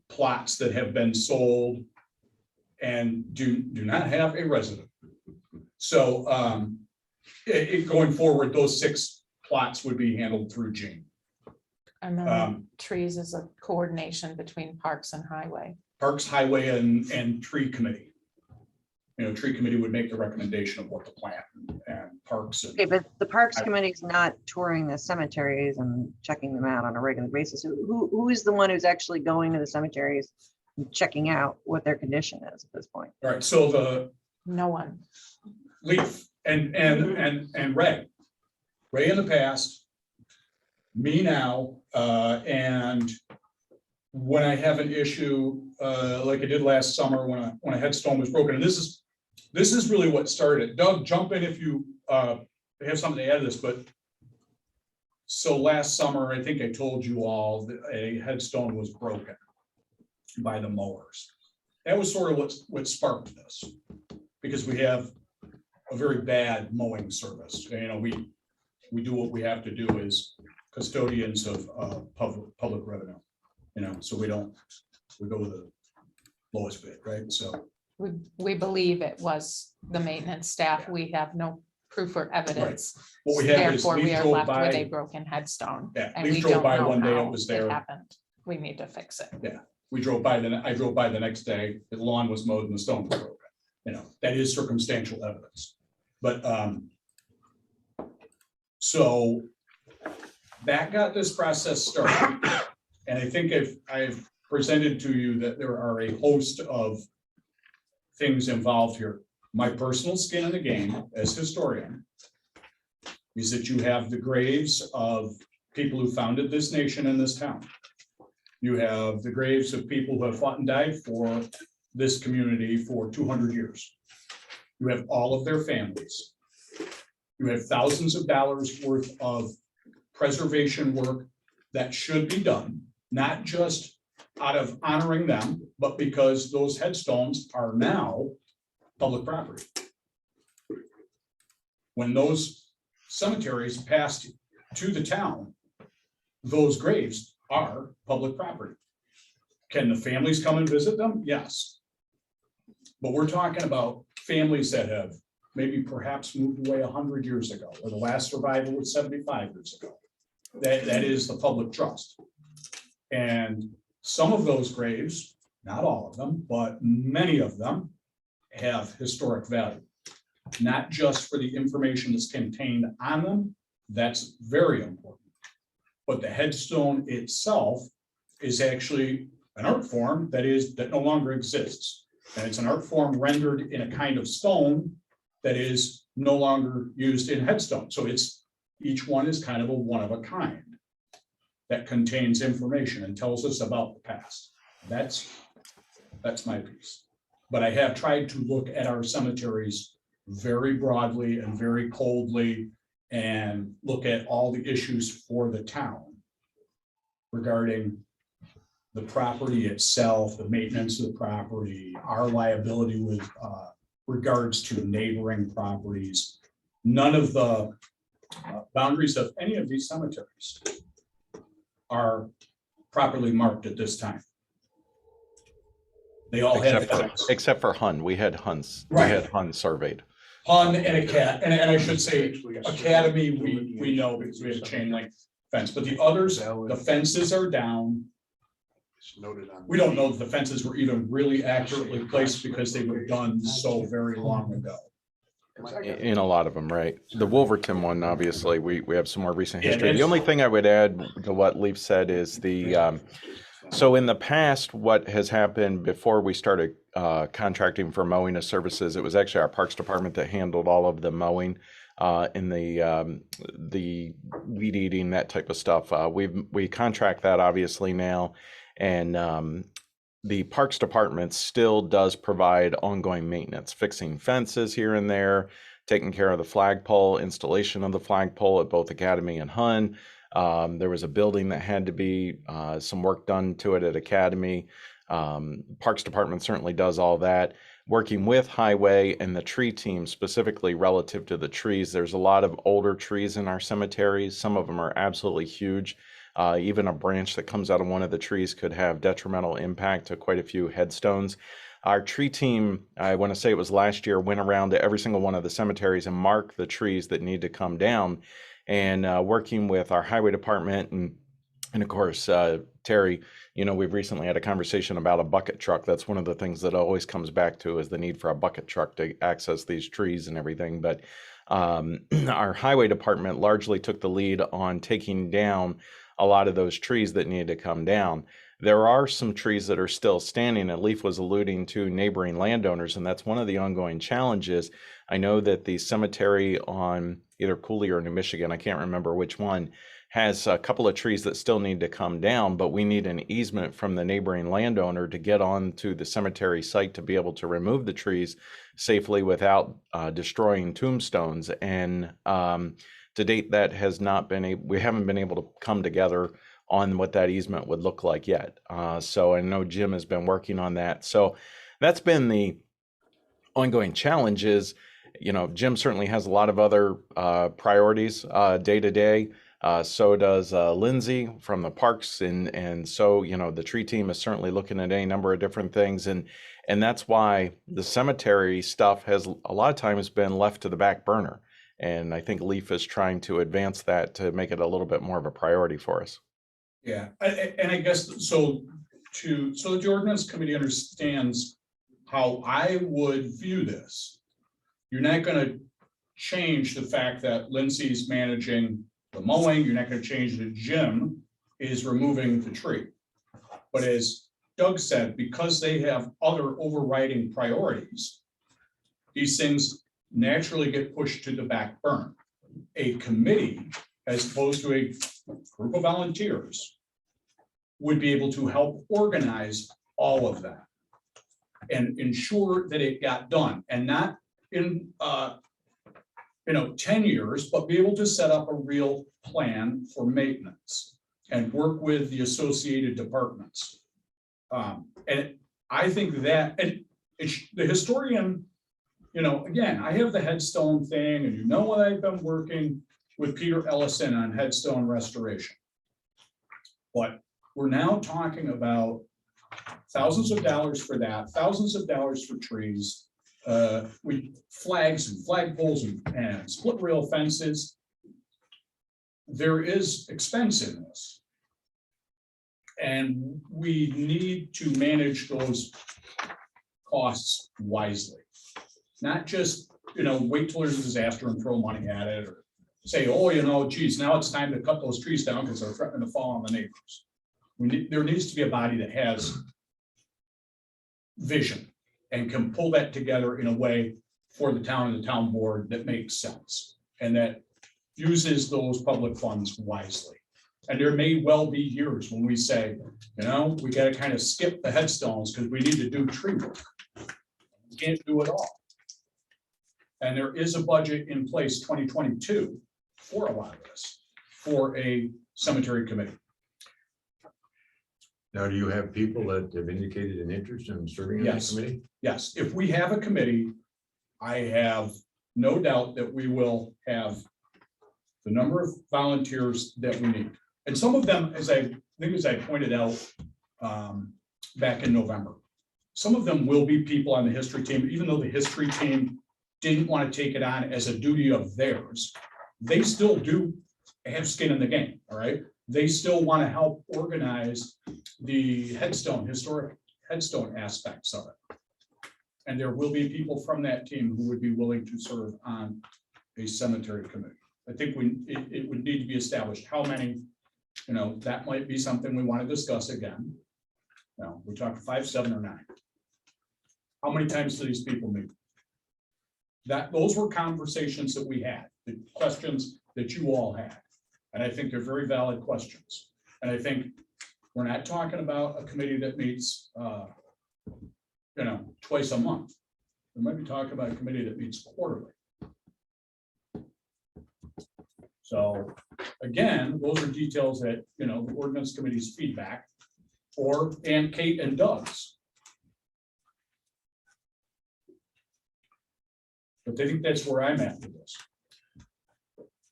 plots that have been sold and do not have a resident. So going forward, those 6 plots would be handled through Gene. And then trees is a coordination between Parks and Highway. Parks, Highway, and Tree Committee. Tree Committee would make the recommendation of what to plant, and Parks. Okay, but the Parks Committee is not touring the cemeteries and checking them out on a regular basis. Who is the one who's actually going to the cemeteries and checking out what their condition is at this point? All right, so No one. Leaf and Ray in the past, me now, and when I have an issue like I did last summer when a headstone was broken, and this is really what started it. Doug, jump in if you have something to add to this. But so last summer, I think I told you all that a headstone was broken by the mowers. That was sort of what sparked this, because we have a very bad mowing service. We do what we have to do as custodians of public revenue. So we go with the lowest bid, right? So We believe it was the maintenance staff. We have no proof or evidence. what we have is Therefore, we we are drove left with a by. broken headstone. Yeah, And we we drove don't by know one day, it how was it there. happened. We need to fix it. We drove by, I drove by the next day, the lawn was mowed and the stone was broken. That is circumstantial evidence. But so that got this process started. And I think I've presented to you that there are a host of things involved here. My personal skin in the game as historian is that you have the graves of people who founded this nation and this town. You have the graves of people who have fought and died for this community for 200 years. You have all of their families. You have thousands of dollars worth of preservation work that should be done, not just out of honoring them, but because those headstones are now public property. When those cemeteries passed to the town, those graves are public property. Can the families come and visit them? Yes. But we're talking about families that have maybe perhaps moved away 100 years ago, or the last survivor was 75 years ago. That is the public trust. And some of those graves, not all of them, but many of them have historic value, not just for the information that's contained on them. That's very important. But the headstone itself is actually an art form that no longer exists. And it's an art form rendered in a kind of stone that is no longer used in headstone. So each one is kind of a one of a kind that contains information and tells us about the past. That's my piece. But I have tried to look at our cemeteries very broadly and very coldly and look at all the issues for the town regarding the property itself, the maintenance of the property, our liability with regards to neighboring properties. None of the boundaries of any of these cemeteries are properly marked at this time. They all have. Except for Hun, we had Huns, we Right. had Hun surveyed. Hun and a cat, and I should say Academy, we know because we have a chain link fence, but the others, the fences are down. It's noted on. We don't know if the fences were even really accurately placed because they were done so very long ago. In a lot of them, right? The Wolverton one, obviously, we have some more recent Yeah, history. The that's- only thing I would add to what Leaf said is so in the past, what has happened before we started contracting for mowing of services, it was actually our Parks Department that handled all of the mowing and the weed eating, that type of stuff. We contract that obviously now, and the Parks Department still does provide ongoing maintenance, fixing fences here and there, taking care of the flagpole, installation of the flagpole at both Academy and Hun. There was a building that had to be some work done to it at Academy. Parks Department certainly does all that. Working with Highway and the tree team specifically relative to the trees, there's a lot of older trees in our cemeteries. Some of them are absolutely huge. Even a branch that comes out of one of the trees could have detrimental impact to quite a few headstones. Our tree team, I want to say it was last year, went around to every single one of the cemeteries and marked the trees that need to come down. And working with our highway department and of course, Terry, we've recently had a conversation about a bucket truck. That's one of the things that always comes back to is the need for a bucket truck to access these trees and everything. But our highway department largely took the lead on taking down a lot of those trees that needed to come down. There are some trees that are still standing, and Leaf was alluding to neighboring landowners, and that's one of the ongoing challenges. I know that the cemetery on either Cooley or New Michigan, I can't remember which one, has a couple of trees that still need to come down, but we need an easement from the neighboring landowner to get onto the cemetery site to be able to remove the trees safely without destroying tombstones. And to date, that has not been we haven't been able to come together on what that easement would look like yet. So I know Jim has been working on that. So that's been the ongoing challenges. Jim certainly has a lot of other priorities day to day. So does Lindsay from the parks, and so the tree team is certainly looking at any number of different things, and that's why the cemetery stuff has a lot of times been left to the back burner. And I think Leaf is trying to advance that to make it a little bit more of a priority for us. Yeah, and I guess so that the ordinance committee understands how I would view this. You're not going to change the fact that Lindsay's managing the mowing. You're not going to change that Jim is removing the tree. But as Doug said, because they have other overriding priorities, these things naturally get pushed to the back burner. A committee, as opposed to a group of volunteers, would be able to help organize all of that and ensure that it got done, and not in 10 years, but be able to set up a real plan for maintenance and work with the associated departments. And I think that, and the historian, again, I have the headstone thing, and what I've been working with Peter Ellison on headstone restoration. But we're now talking about thousands of dollars for that, thousands of dollars for trees, flags and flagpoles and split rail fences. There is expense in this. And we need to manage those costs wisely. Not just, wait till there's a disaster and throw money at it, or say, oh, geez, now it's time to cut those trees down because they're threatening to fall on the neighbors. There needs to be a body that has vision and can pull that together in a way for the town and the town board that makes sense and that uses those public funds wisely. And there may well be years when we say, we got to kind of skip the headstones because we need to do tree work. We can't do it all. And there is a budget in place 2022 for a lot of this, for a cemetery committee. Now, do you have people that have indicated an interest in serving on that Yes. committee? Yes, if we have a committee, I have no doubt that we will have the number of volunteers that we need. And some of them, as I pointed out back in November, some of them will be people on the history team, even though the history team didn't want to take it on as a duty of theirs. They still do have skin in the game, all right? They still want to help organize the historic headstone aspects of it. And there will be people from that team who would be willing to serve on a cemetery committee. I think it would need to be established how many, that might be something we want to discuss again. We talk 5, 7, or 9. How many times do these people meet? Those were conversations that we had, the questions that you all had. And I think they're very valid questions. And I think we're not talking about a committee that meets, twice a month. We might be talking about a committee that meets quarterly. So again, those are details that, the ordinance committee's feedback and Kate and Doug's. But I think that's where I'm at with this.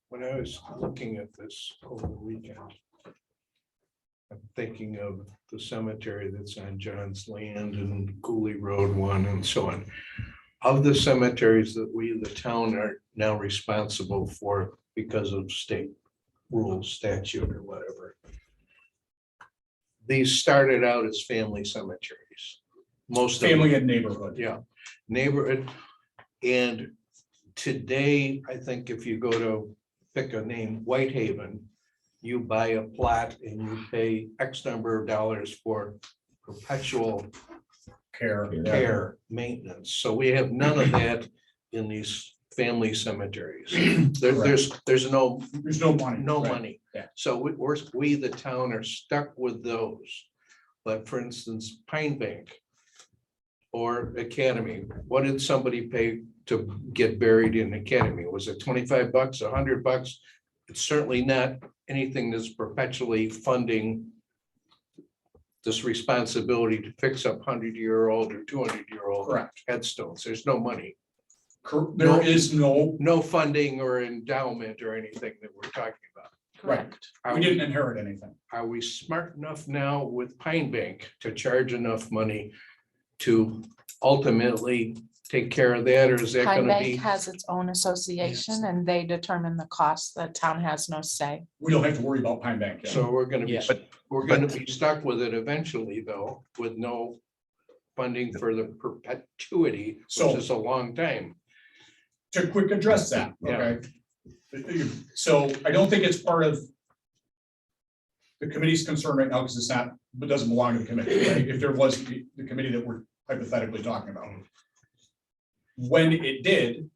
When I was looking at this over the weekend, I'm thinking of the cemetery that's on John's Land and Cooley Road 1 and so on. Of the cemeteries that we, the town, are now responsible for because of state rules, statute, or whatever. These started out as family cemeteries. Most of them. Family and neighborhood. Yeah, neighborhood. And today, I think if you go to pick a name, Whitehaven, you buy a plot and you pay X number of dollars for perpetual care, maintenance. So we have none of that in these family cemeteries. There's no money. No right? money. Yeah. So we, the town, are stuck with those. But for instance, Pine Bank or Academy, what did somebody pay to get buried in Academy? Was it $25, $100? It's certainly not anything that's perpetually funding this responsibility to fix up 100-year-old or 200-year-old Correct. headstones. There's no money. There is no funding or endowment or anything that we're talking about. Correct. we didn't inherit anything. Are we smart enough now with Pine Bank to charge enough money to ultimately take care of that, or is that Pine gonna be? Bank has its own association and they determine the cost. The town has no say. We don't have to worry about Pine Bank yet. So we're gonna be, Yeah. we're gonna be stuck with it eventually, though, with no funding for the perpetuity, So- which is a long time. To quick address that, Yeah. okay? So I don't think it's part of the committee's concern right now, because it's not, it doesn't belong to the committee, right? If there was the committee that we're hypothetically talking about. When it did,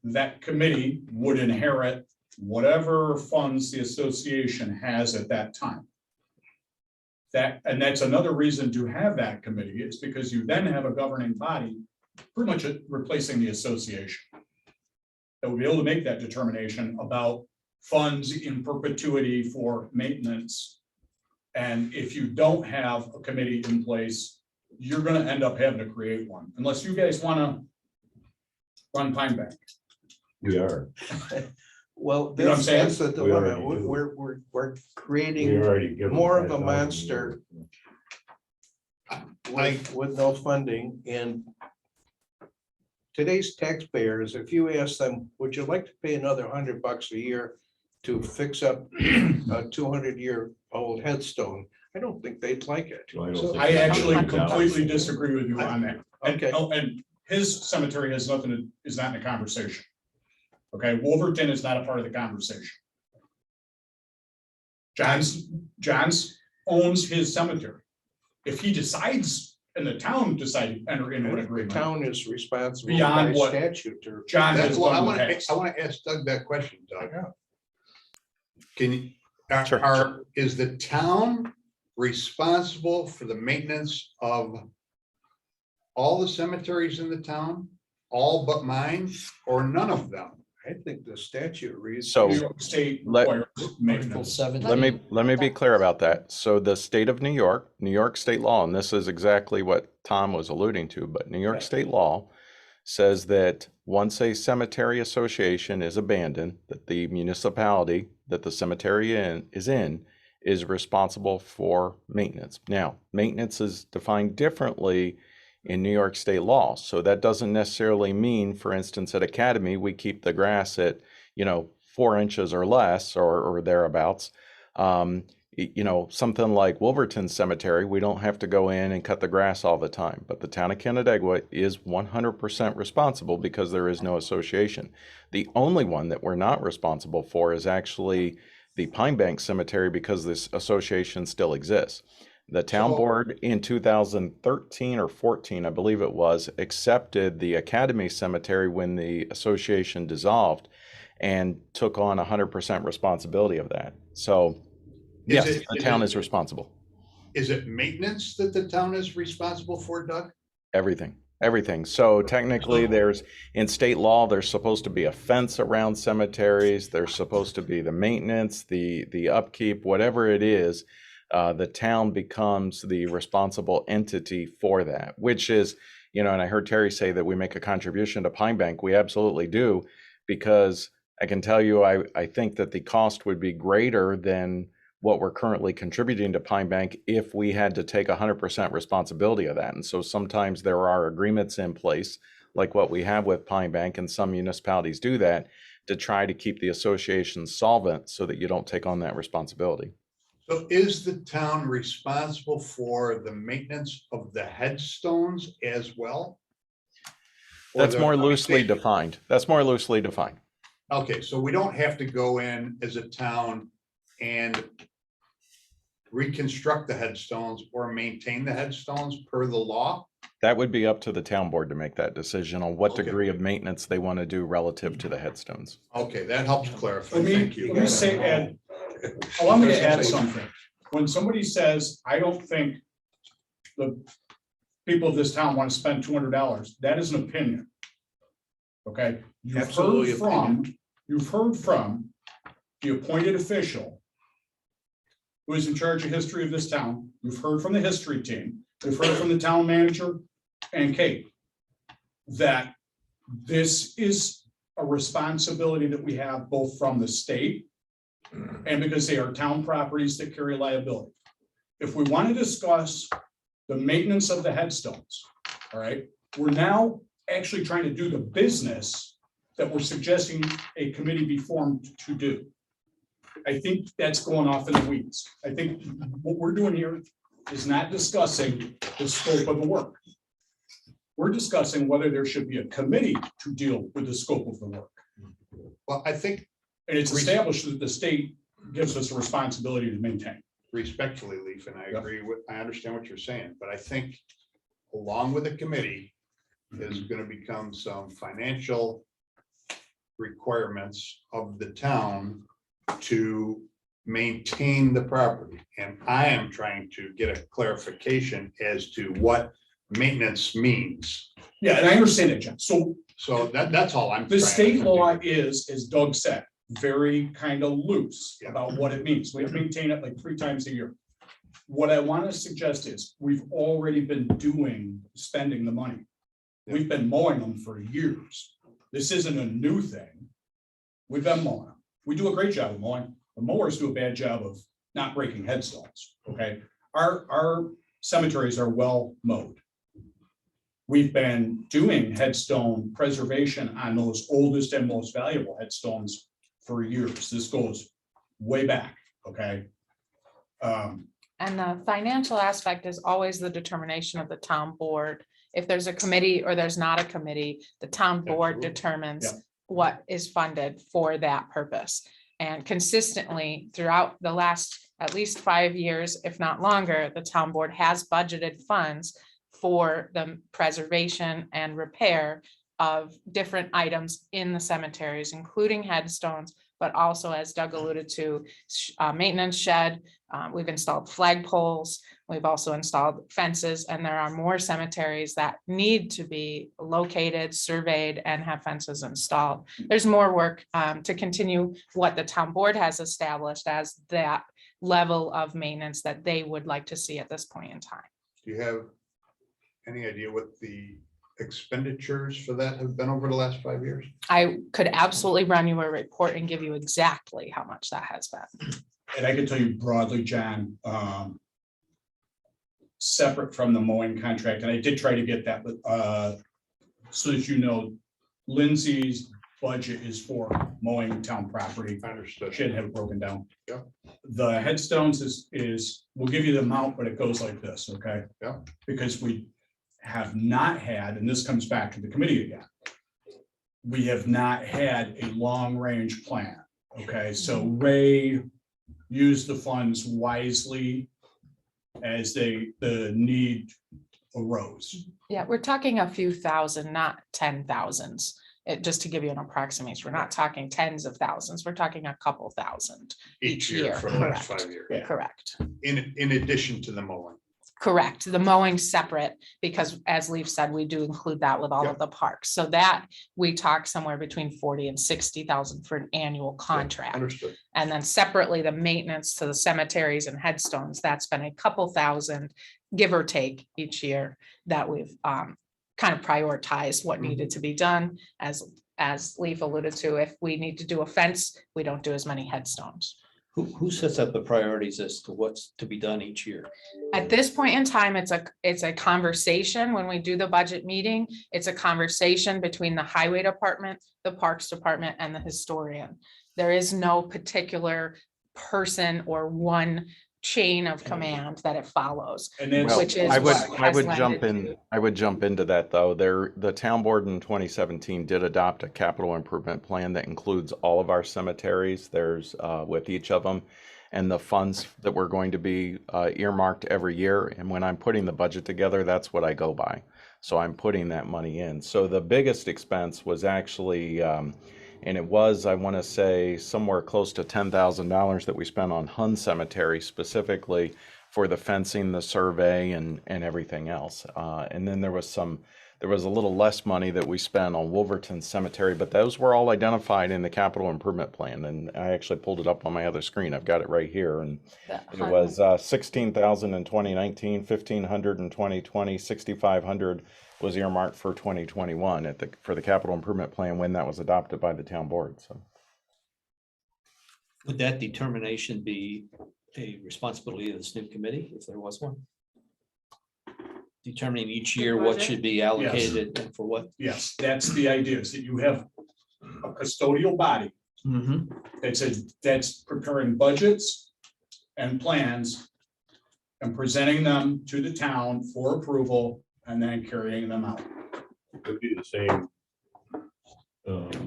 that committee would inherit whatever funds the association has at that time. And that's another reason to have that committee, is because you then have a governing body pretty much replacing the association that will be able to make that determination about funds in perpetuity for maintenance. And if you don't have a committee in place, you're gonna end up having to create one, unless you guys wanna run Pine Bank. We are. Well, You know what I'm saying? that's the We dilemma. already do. We're We creating already give them more of a 5,000 monster with no funding. And today's taxpayers, if you ask them, would you like to pay another $100 a year to fix up a 200-year-old headstone? I don't think they'd like it. No, I don't So- think I actually $100. completely disagree with you on that. And- Okay. oh, and his cemetery has nothing to, is not in the conversation. Okay, Wolverton is not a part of the conversation. John's owns his cemetery. If he decides and the town decided to enter into an The agreement, town is responsible by Beyond what statute or. John That's has what I done in want the to, past. I want to ask Doug that question, Doug. Can you, Sure. is the town responsible for the maintenance of all the cemeteries in the town, all but mine, or none of them? I think the statute reads. So New York State let- requires Article maintenance. 7. let me be clear about that. So the state of New York state law, and this is exactly what Tom was alluding to, but New York state law says that once a cemetery association is abandoned, that the municipality that the cemetery is responsible for maintenance. Now, maintenance is defined differently in New York state law. So that doesn't necessarily mean, for instance, at Academy, we keep the grass at, 4 inches or less or thereabouts. Something like Wolverton Cemetery, we don't have to go in and cut the grass all the time. But the town of Canandaigua is 100% responsible because there is no association. The only one that we're not responsible for is actually the Pine Bank Cemetery because this association still exists. The town So- board in 2013 or 14, I believe it was, accepted the Academy Cemetery when the association dissolved and took on 100% responsibility of that. So yes, the town is responsible. Is it maintenance that the town is responsible for, Doug? Everything. So technically in state law, there's supposed to be a fence around cemeteries. There's supposed to be the maintenance, the upkeep, whatever it is. The town becomes the responsible entity for that, which is, and I heard Terry say that we make a contribution to Pine Bank. We absolutely do, because I can tell you, I think that the cost would be greater than what we're currently contributing to Pine Bank if we had to take 100% responsibility of that. And so sometimes there are agreements in place, like what we have with Pine Bank, and some municipalities do that to try to keep the association solvent so that you don't take on that responsibility. So is the town responsible for the maintenance of the headstones as well? Or That's the- more loosely defined. Okay, so we don't have to go in as a town and reconstruct the headstones or maintain the headstones per the law? That would be up to the town board to make that decision on what Okay. degree of maintenance they want to do relative to the headstones. Okay, that helps clarify. Let Thank you. me say, Ed, allow me to add something. When somebody says, I don't think the people of this town want to spend $200, that is an opinion. Okay, Absolutely you've heard from the appointed official who is in charge of history of this town. You've heard from the history team. You've heard from the town manager and Kate that this is a responsibility that we have both from the state and because they are town properties that carry liability. If we want to discuss the maintenance of the headstones, all right, we're now actually trying to do the business that we're suggesting a committee be formed to do. I think that's going off in the weeds. I think what we're doing here is not discussing the scope of the work. We're discussing whether there should be a committee to deal with the scope of the work. Well, I think And it's established that the state gives us a responsibility to maintain. respectfully, Leaf, and I Yep. agree with, I understand what you're saying, but I think along with the committee, there's gonna become some financial requirements of the town to maintain the property. And I am trying to get a clarification as to what maintenance means. Yeah, and I understand that, John. So So that's all I'm. the trying state to law do. is, as Doug said, very kind of loose Yeah. about what it means. We have to maintain it like 3 times a year. What I want to suggest is we've already been spending the money. We've been mowing them for years. This isn't a new thing. We've been mowing them. We do a great job of mowing. The mowers do a bad job of not breaking headstones, okay? Our cemeteries are well mowed. We've been doing headstone preservation on those oldest and most valuable headstones for years. This goes way back, okay? And the financial aspect is always the determination of the town board if there's a committee or there's not a committee, the town board Absolutely. determines Yeah. what is funded for that purpose. And consistently throughout the last at least 5 years, if not longer, the town board has budgeted funds for the preservation and repair of different items in the cemeteries, including headstones, but also, as Doug alluded to, maintenance shed. We've installed flagpoles. We've also installed fences, and there are more cemeteries that need to be located, surveyed, and have fences installed. There's more work to continue what the town board has established as that level of maintenance that they would like to see at this point in time. Do you have any idea what the expenditures for that have been over the last 5 years? I could absolutely run you a report and give you exactly how much that has been. And I can tell you broadly, John, separate from the mowing contract, and I did try to get that, but so that you know, Lindsay's budget is for mowing town property. Understood. Should have it broken down. Yeah. The headstones is, we'll give you the amount, but it goes like this, okay? Yeah. Because we have not had, and this comes back to the committee again. We have not had a long-range plan, okay? So Ray used the funds wisely as the need arose. Yeah, we're talking a few thousand, not 10,000s. Just to give you an approximation, we're not talking tens of thousands. We're talking a couple thousand Each year for the last Correct. 5 years. Yeah. Correct. In addition to the mowing. Correct. The mowing separate, because as Leaf said, we do include that with all of the parks. So that we talk somewhere between 40 and 60,000 for an annual contract. Understood. And then separately, the maintenance to the cemeteries and headstones, that's been a couple thousand, give or take each year, that we've kind of prioritized what needed to be done. As Leaf alluded to, if we need to do a fence, we don't do as many headstones. Who sets up the priorities as to what's to be done each year? At this point in time, it's a conversation. When we do the budget meeting, it's a conversation between the highway department, the parks department, and the historian. There is no particular person or one chain of command that it follows. And then, Well, Which is I would, what I has would led jump it in, to- I would jump into that though. The town board in 2017 did adopt a capital improvement plan that includes all of our cemeteries. There's with each of them, and the funds that we're going to be earmarked every year. And when I'm putting the budget together, that's what I go by. So I'm putting that money in. So the biggest expense was actually, and it was, I want to say, somewhere close to $10,000 that we spent on Hun Cemetery specifically for the fencing, the survey, and everything else. And then there was a little less money that we spent on Wolverton Cemetery, but those were all identified in the capital improvement plan. And I actually pulled it up on my other screen. I've got it right here. And it was 16,000 in 2019, 1,500 in 2020, 6,500 was earmarked for 2021 for the capital improvement plan when that was adopted by the town board. So Would that determination be a responsibility of this new committee, if there was one? Determining each year what should be allocated and for what? yes, that's the idea, is that you have a custodial body that's preparing budgets and plans and presenting them to the town for approval and then carrying them out. It would be the same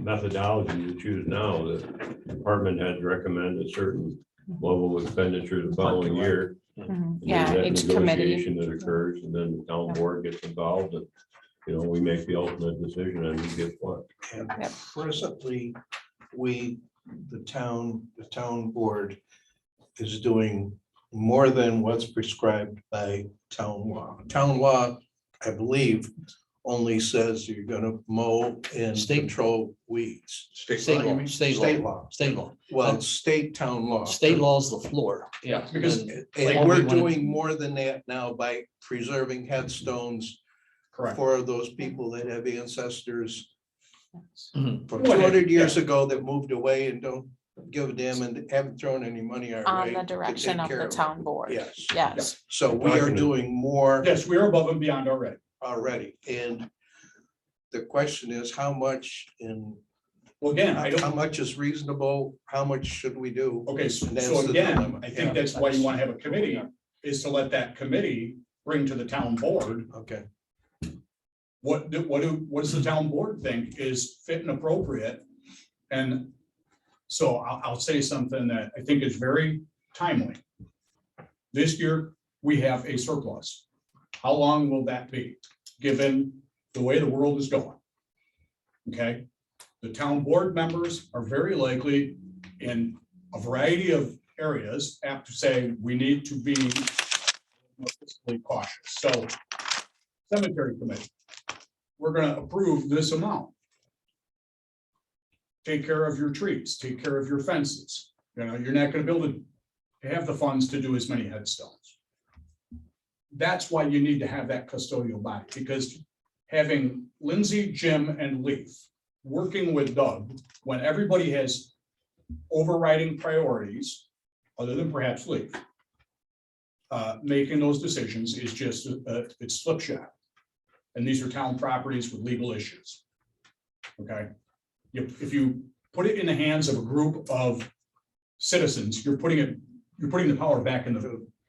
methodology you choose now. The department heads recommend a certain level of expenditure the following year. Mhm. And Yeah, there's that each committee. negotiation that occurs, and then the town board gets involved, and, we make the ultimate decision on who gets what. And Yep. presently, the town board is doing more than what's prescribed by town law. Town law, I believe, only says you're gonna mow and State- control weeds. State law, State law. state law. Well, state town law. State law is the floor. Yeah, because- And And we're we wanna- doing more than that now by preserving headstones Correct. for those people that have ancestors Mhm. from Well, 200 years ago that moved away and don't give a damn and haven't thrown any money our On way. the to direction take of care the them. town board. Yes, Yes. so we are doing more Yes, we're above and beyond already. already, and the question is how much and Well, again, I how don't, much is reasonable, how much should we do? okay, so And that's so the again, dilemma. I Yeah. think that's why you want to have a committee, is to let that committee bring to the town board Okay, what does the town board think is fit and appropriate? And so I'll say something that I think is very timely. This year, we have a surplus. How long will that be, given the way the world is going? Okay, the town board members are very likely in a variety of areas apt to say, we need to be more fiscally cautious. So cemetery committee, we're gonna approve this amount. Take care of your trees, take care of your fences. You know, you're not gonna be able to have the funds to do as many headstones. That's why you need to have that custodial body, because having Lindsay, Jim, and Leaf working with Doug, when everybody has overriding priorities, other than perhaps Leaf, making those decisions is just, it's slipshod. And these are town properties with legal issues. Okay, if you put it in the hands of a group of citizens, you're putting the power back in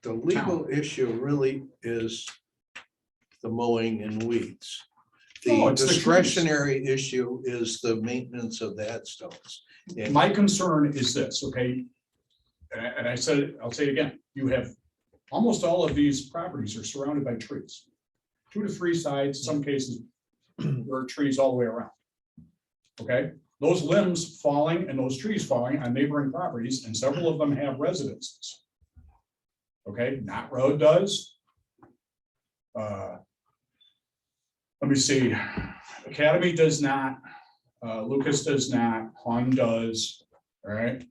The legal issue really is the mowing and weeds. No, The it's the trees. discretionary issue is the maintenance of the headstones. And My concern is this, okay? And I said, it, I'll say it again, you have, almost all of these properties are surrounded by trees. 2 to 3 sides, some cases, there are trees all the way around. Okay, those limbs falling and those trees falling on neighboring properties, and several of them have residences. Okay, Knott Road does. Let me see, Academy does not, Lucas does not, Han does, all right,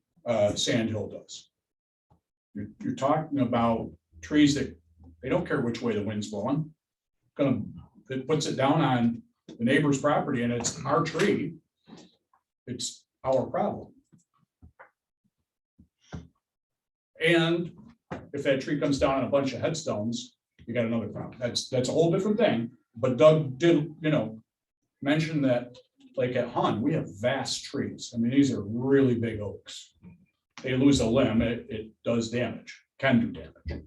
Sand Hill does. You're talking about trees that, they don't care which way the wind's blowing. It puts it down on the neighbor's property and it's our tree. It's our problem. And if that tree comes down on a bunch of headstones, you got another problem. That's a whole different thing. But Doug did, mention that, like at Hun, we have vast trees. I mean, these are really big oaks. They lose a limb, it does damage, can do damage.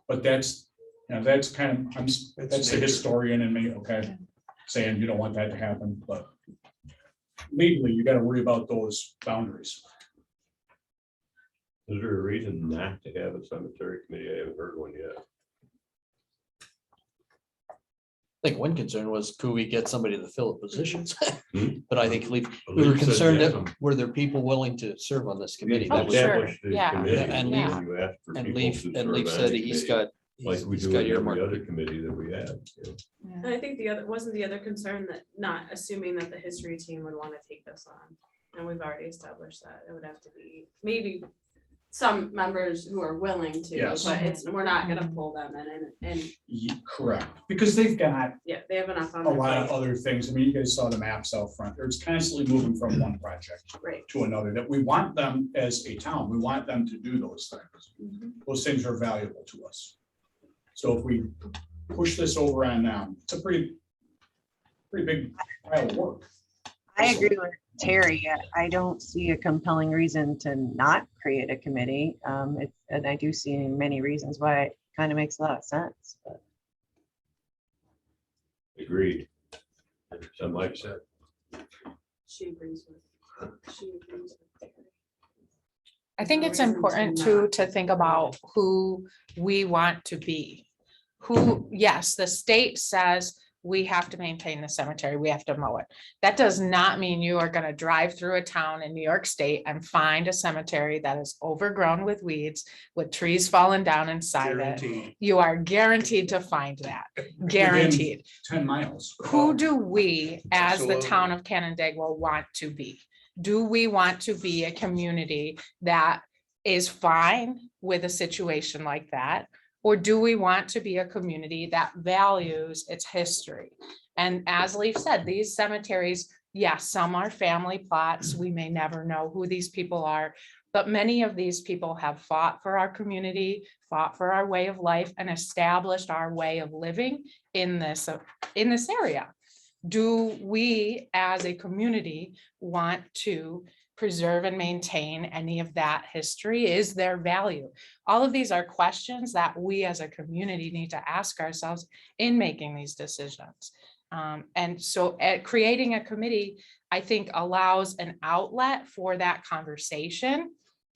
But that's kind of, that's the historian in me, okay? Saying you don't want that to happen, but legally, you gotta worry about those boundaries. Is there a reason not to have a cemetery committee? I haven't heard one yet. I think one concern was, could we get somebody to fill the positions? Hmm? But I think we Leaf were said concerned yes. that, were there people willing to serve on this committee? Oh, That was, sure. Establish the Yeah. committee, And you Leaf- ask for and people Leaf, to and serve Leaf on said the he's committee, got. like we he's do got in every earmarked other people. committee that we have. And I think wasn't the other concern that not assuming that the history team would want to take this on. And we've already established that it would have to be maybe some members who are willing to, Yes. but we're not gonna pull them in and Correct, because they've got yeah, they have enough on a their lot of plate. other things. I mean, you guys saw the maps out front. It's constantly moving from one project Right. to another, that we want them as a town. We want them to do those things. Mhm. Those things are valuable to us. So if we push this over on them, it's a pretty big pile of work. I agree with Terry. I don't see a compelling reason to not create a committee. And I do see many reasons why it kind of makes a lot of sense. But Agreed. Some might say. She agrees with Terry. I think No it's reason to important to think about who we want to be. Yes, the state says we have to maintain the cemetery, we have to mow it. That does not mean you are gonna drive through a town in New York State and find a cemetery that is overgrown with weeds, with trees falling down inside it. guaranteed. You are guaranteed to find that, guaranteed. 10 miles. Who do we, as the Absolutely. town of Canandaigua, want to be? Do we want to be a community that is fine with a situation like that? Or do we want to be a community that values its history? And as Leif said, these cemeteries, yes, some are family plots. We may never know who these people are, but many of these people have fought for our community, fought for our way of life, and established our way of living in this area. Do we, as a community, want to preserve and maintain any of that history? Is there value? All of these are questions that we as a community need to ask ourselves in making these decisions. And so creating a committee, I think, allows an outlet for that conversation.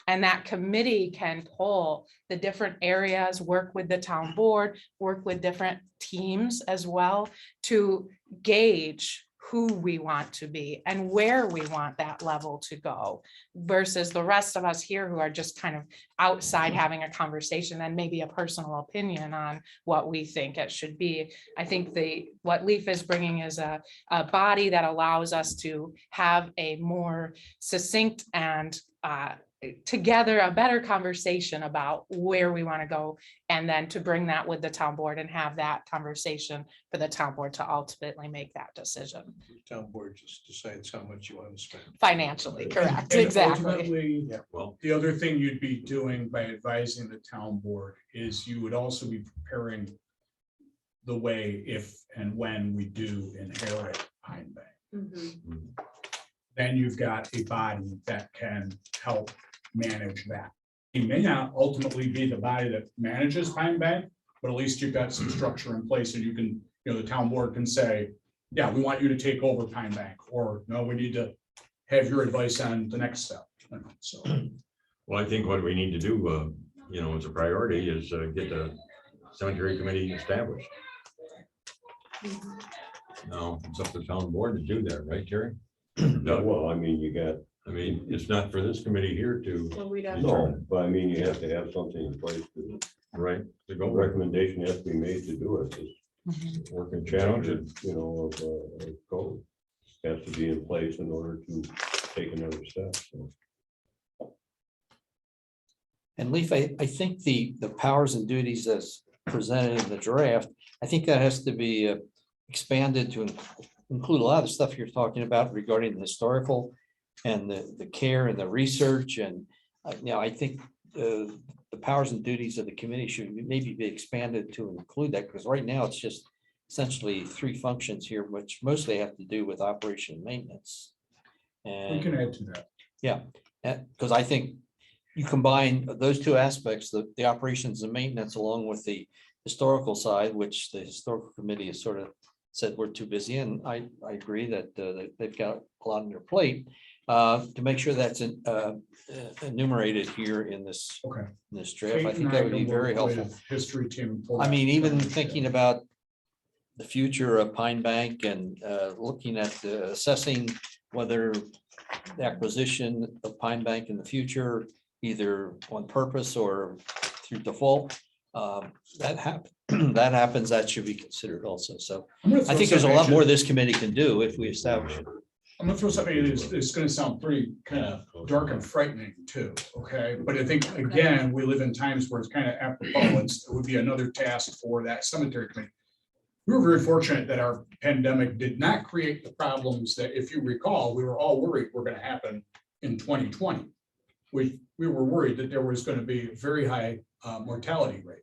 And that committee can pull the different areas, work with the town board, work with different teams as well to gauge who we want to be and where we want that level to go versus the rest of us here who are just kind of outside having a conversation and maybe a personal opinion on what we think it should be. I think what LEAF is bringing is a body that allows us to have a more succinct and together a better conversation about where we want to go, and then to bring that with the town board and have that conversation for the town board to ultimately make that decision Town board just decides how much you want to spend. financially. Correct, And exactly. ultimately, Well, the other thing you'd be doing by advising the town board is you would also be preparing the way if and when we do inherit Pine Bank. Mhm. Then you've got a body that can help manage that. It may not ultimately be the body that manages Pine Bank, but at least you've got some structure in place and you can, the town board can say, yeah, we want you to take over Pine Bank, or no, we need to have your advice on the next step. So, well, I think what we need to do, as a priority is get the cemetery committee established. Now, it's up to the town board to do that, right, Terry? Yeah, well, I mean, you got, I mean, it's not for this committee here to, So we'd have no, but I mean, you have to have something in place to, right, to go a recommendation has to be made to do it. This working challenge, challenge. of code has to be in place in order to take another step. So. And Leaf, I think the powers and duties as presented in the draft, I think that has to be expanded to include a lot of the stuff you're talking about regarding the historical and the care and the research. And, I think the powers and duties of the committee should maybe be expanded to include that, because right now it's just essentially three functions here, which mostly have to do with operation and maintenance. we And can add to that. yeah, because I think you combine those two aspects, the operations and maintenance, along with the historical side, which the historical committee has sort of said we're too busy, and I agree that they've got a lot on their plate, to make sure that's enumerated here in this Okay. draft. I Kate think and that would can be very work helpful. with History team. pull I that mean, even information. thinking about the future of Pine Bank and looking at assessing whether the acquisition of Pine Bank in the future, either on purpose or through default, that happens, that should be considered also. So I'm gonna I throw think there's a something lot at more you. this committee can do if we establish it. I'm gonna throw something in, it's gonna sound pretty kind of dark and frightening too, okay? But I think, again, we live in times where it's kind of apropos, it would be another task for that cemetery committee. We were very fortunate that our pandemic did not create the problems that, if you recall, we were all worried were gonna happen in 2020. We were worried that there was gonna be a very high mortality rate.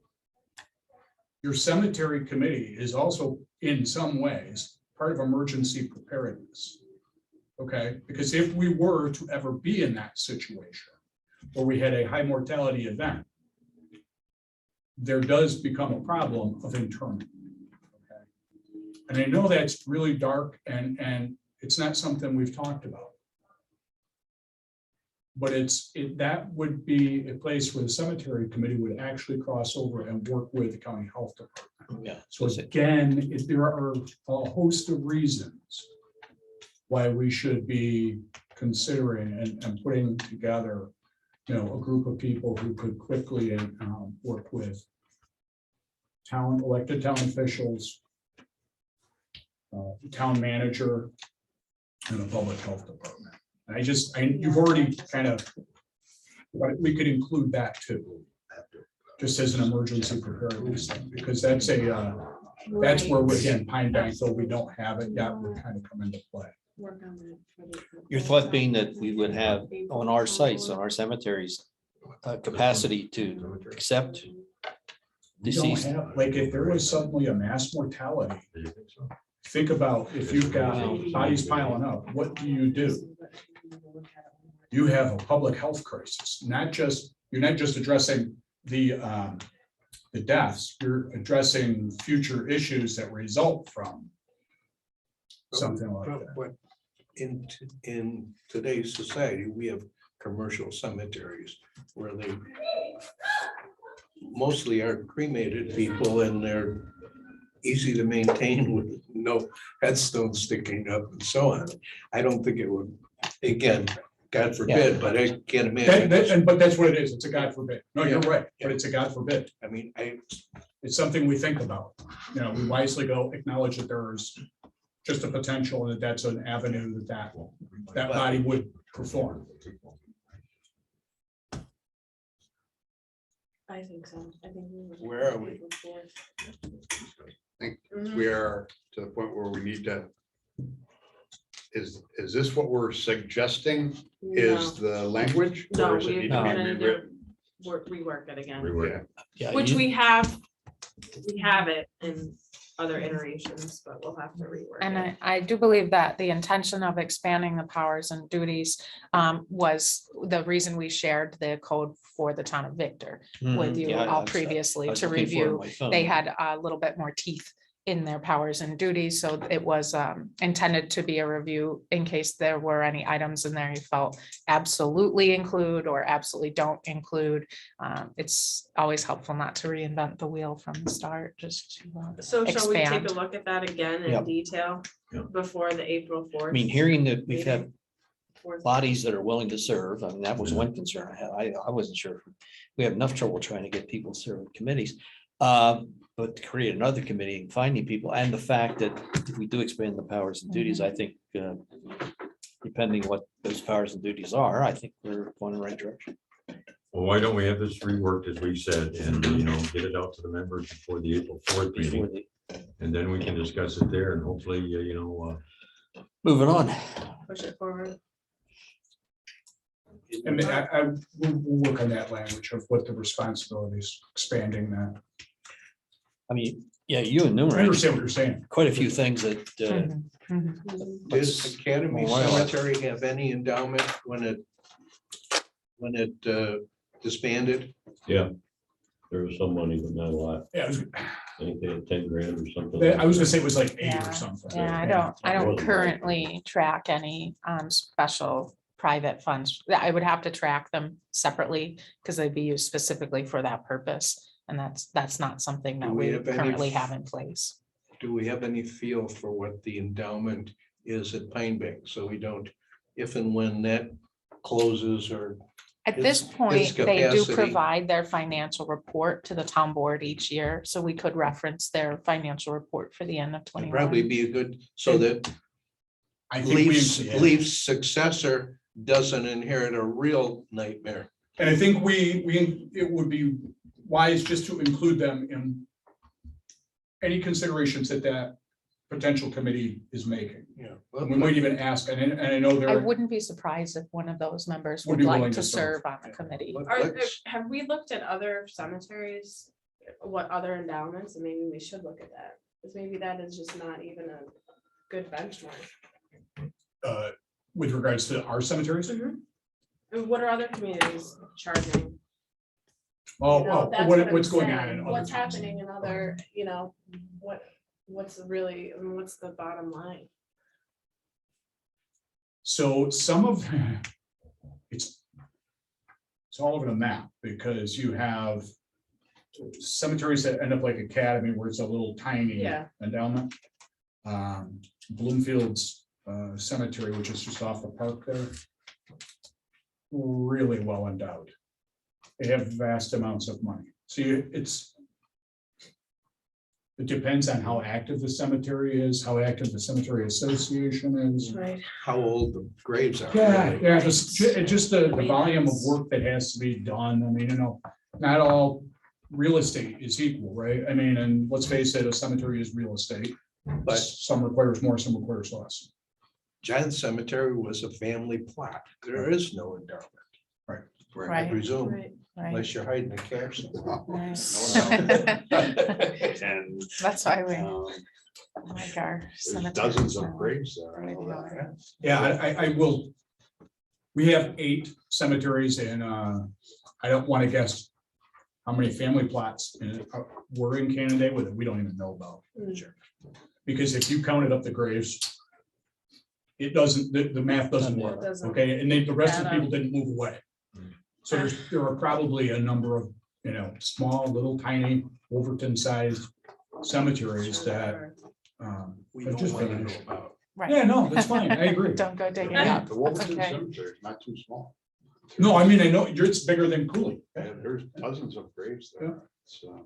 Your cemetery committee is also, in some ways, part of emergency preparedness. Okay, because if we were to ever be in that situation where we had a high mortality event, there does become a problem of interment. Okay, and I know that's really dark and it's not something we've talked about. But that would be a place where the cemetery committee would actually cross over and work with the county health department. Yeah. So again, there are a host of reasons why we should be considering and putting together, a group of people who could quickly work with elected town officials, town manager, and the public health department. You've already kind of, but we could include that too, just as an emergency preparedness thing, because that's where, again, Pine Bank, though we don't have it yet, would kind of come into play. Your thought being that we would have on our sites, on our cemeteries, capacity to accept We don't deceased. have, like, if there was suddenly a mass mortality, think about if you've got bodies piling up, what do? You have a public health crisis, you're not just addressing the deaths, you're addressing future issues that result from something like that. But in today's society, we have commercial cemeteries where they mostly are cremated people and they're easy to maintain with no headstones sticking up and so on. I don't think it would, again, God forbid, but I can't imagine. But that's what it is. It's a God forbid. No, you're right, but it's a God forbid. I mean, It's something we think about. You know, we wisely go acknowledge that there's just a potential and that's an avenue that body would perform. I think so. I think we were. Where are we? We are to the point where we need to. Is this what we're suggesting is the language? No, Or does it we're need to be gonna need to rewritten? rework it again, Rework. Yeah, which you- we have it in other iterations, but we'll have to rework And it. I do believe that the intention of expanding the powers and duties was the reason we shared the code for the town of Victor with you Yeah, all I previously was to looking for it on review. my phone. They had a little bit more teeth in their powers and duties, so it was intended to be a review in case there were any items in there you felt absolutely include or absolutely don't include. It's always helpful not to reinvent the wheel from the start, just to So shall we take expand. a look at that again in Yep. detail Yep. before the April 4th? I mean, hearing that we've had Fourth. bodies that are willing to serve, I mean, that was one concern I had. I wasn't sure. We have enough trouble trying to get people to serve in committees. But to create another committee and finding people, and the fact that if we do expand the powers and duties, I think, depending what those powers and duties are, I think we're going in the right direction. Well, why don't we have this reworked, as we said, and, get it out to the members before the April 4th Before meeting, the- and then we can discuss it there, and hopefully, Moving on. Push it forward. And we'll work on that language of what the responsibilities, expanding that. I mean, yeah, you I enumerate understand what you're saying. quite a few things that, Mhm, mhm. does Academy Well, why not? Cemetery have any endowment when it disbanded? Yeah, there was some money, but not a lot. Yeah, I think they had 10 grand or something. I was gonna say it was like 8 Yeah, or something. Yeah, I It don't wasn't bad. currently track any special private funds. I would have to track them separately because they'd be used specifically for that purpose. And that's not something Do that we we have any- currently have in place. Do we have any feel for what the endowment is at Pine Bank? So we don't, if and when that closes or At this Its point, they do capacity. provide their financial report to the town board each year, so we could reference their financial report for the end of it'd probably 21. be a good, so that I think we, Leaf's successor doesn't inherit a real nightmare. and I think it would be wise just to include them in any considerations that potential committee is making. Yeah. And we might even ask, and I know I there, wouldn't be surprised if one of those members Would would be like willing to to serve. serve on the committee. Have we looked at other cemeteries? What other endowments? And maybe we should look at that, because maybe that is just not even a good benchmark. with regards to our cemeteries. And what are other communities charging? Oh, You know, that's what's I'm going on? saying. in What's other towns. happening in other, what's really, I mean, what's the bottom line? So some of, it's all over the map, because you have cemeteries that end up like Academy, where it's a little tiny Yeah. endowment. Bloomfield's Cemetery, which is just off the park there. Really well endowed. They have vast amounts of money. So it depends on how active the cemetery is, how active the cemetery association is. Right. How old the graves are. Yeah, really. yeah, just the volume of work that has to be done. I mean, not all real estate is equal, right? I mean, and let's face it, a cemetery is real estate. But Some requires more, some requires less. John's Cemetery was a family plot. There is no endowment. Right. I Right. presume, Right. Right, unless you're hiding a cash. right. And That's why we um, like our there's cemeteries dozens now. of graves there. I Way know that. beyond. Yeah, I will. We have 8 cemeteries and I don't want to guess how many family plots were in Canada with it. We don't even know about. Mm. Because if you counted up the graves, it doesn't, the math doesn't work, Doesn't okay, and the rest of the add up. people didn't move away. So there are probably a number of, small, little tiny Overton-sized cemeteries that. We have don't just want to finished. know about. Right. Yeah, no, that's fine, I agree. Don't go digging it up. The Wolverton Okay. Cemetery is not too small. No, I mean, I know it's bigger than Cooley, and And there's dozens of graves there. So,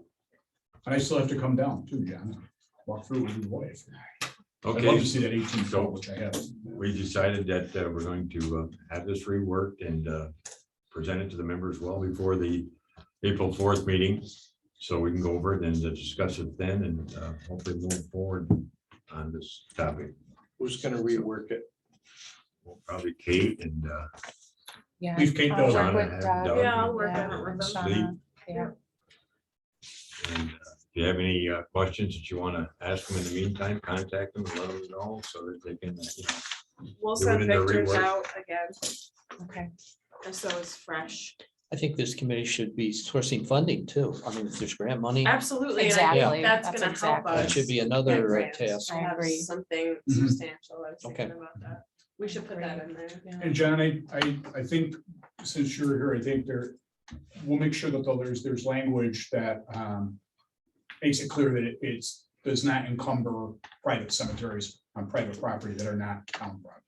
I still have to come down too, John, walk through with your wife. I'd love Okay, to see that 18 which I have. we decided that we're going to have this reworked and present it to the members well before the April 4th meeting. So we can go over it and discuss it then and hopefully move forward on this topic. Who's gonna rework it? Probably Kate and Yeah. Leave Kate I'll does. work Shauna with have Doug. Doug Yeah, I'll and- work Yeah, on it with and them. Shauna. Yeah. And if you have any questions that you want to ask them in the meantime, contact them and let them know so that they can, We'll Do it send in their pictures rework. out again, Okay. just so it's fresh. I think this committee should be sourcing funding too. I mean, if there's grant money, Absolutely. and I Exactly. think that's That's gonna help exactly. us. that should be get another grants. task. I Have agree. something Mhm. substantial. I was thinking Okay. about that. We should put that in there. Yeah. And John, I think since you're here, I think we'll make sure that there's language that makes it clear that it does not encumber private cemeteries on private property that are not town property.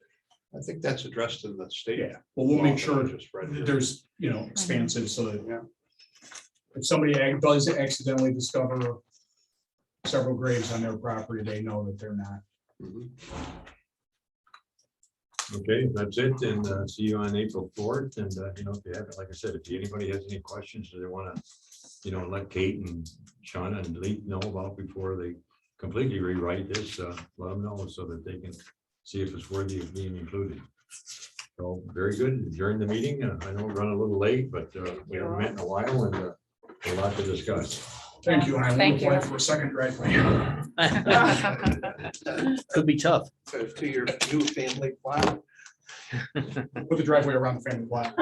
I think that's addressed in the state. Yeah, well, we'll make sure Just right that here. there's, expansive so that if somebody does accidentally discover several graves on their property, they know that they're not. Mhm. okay, that's it. And see you on April 4th. And, if you have, like I said, if anybody has any questions that they want to, let Kate and Shauna and Lee know about before they completely rewrite this, let them know so that they can see if it's worthy of being included. So very good. During the meeting, I know we're running a little late, but we haven't met in a while and a lot to discuss. Thank you, and I will Thank apply you. for a second driveway. Could be tough. To your new family plot? Put the driveway around the family plot.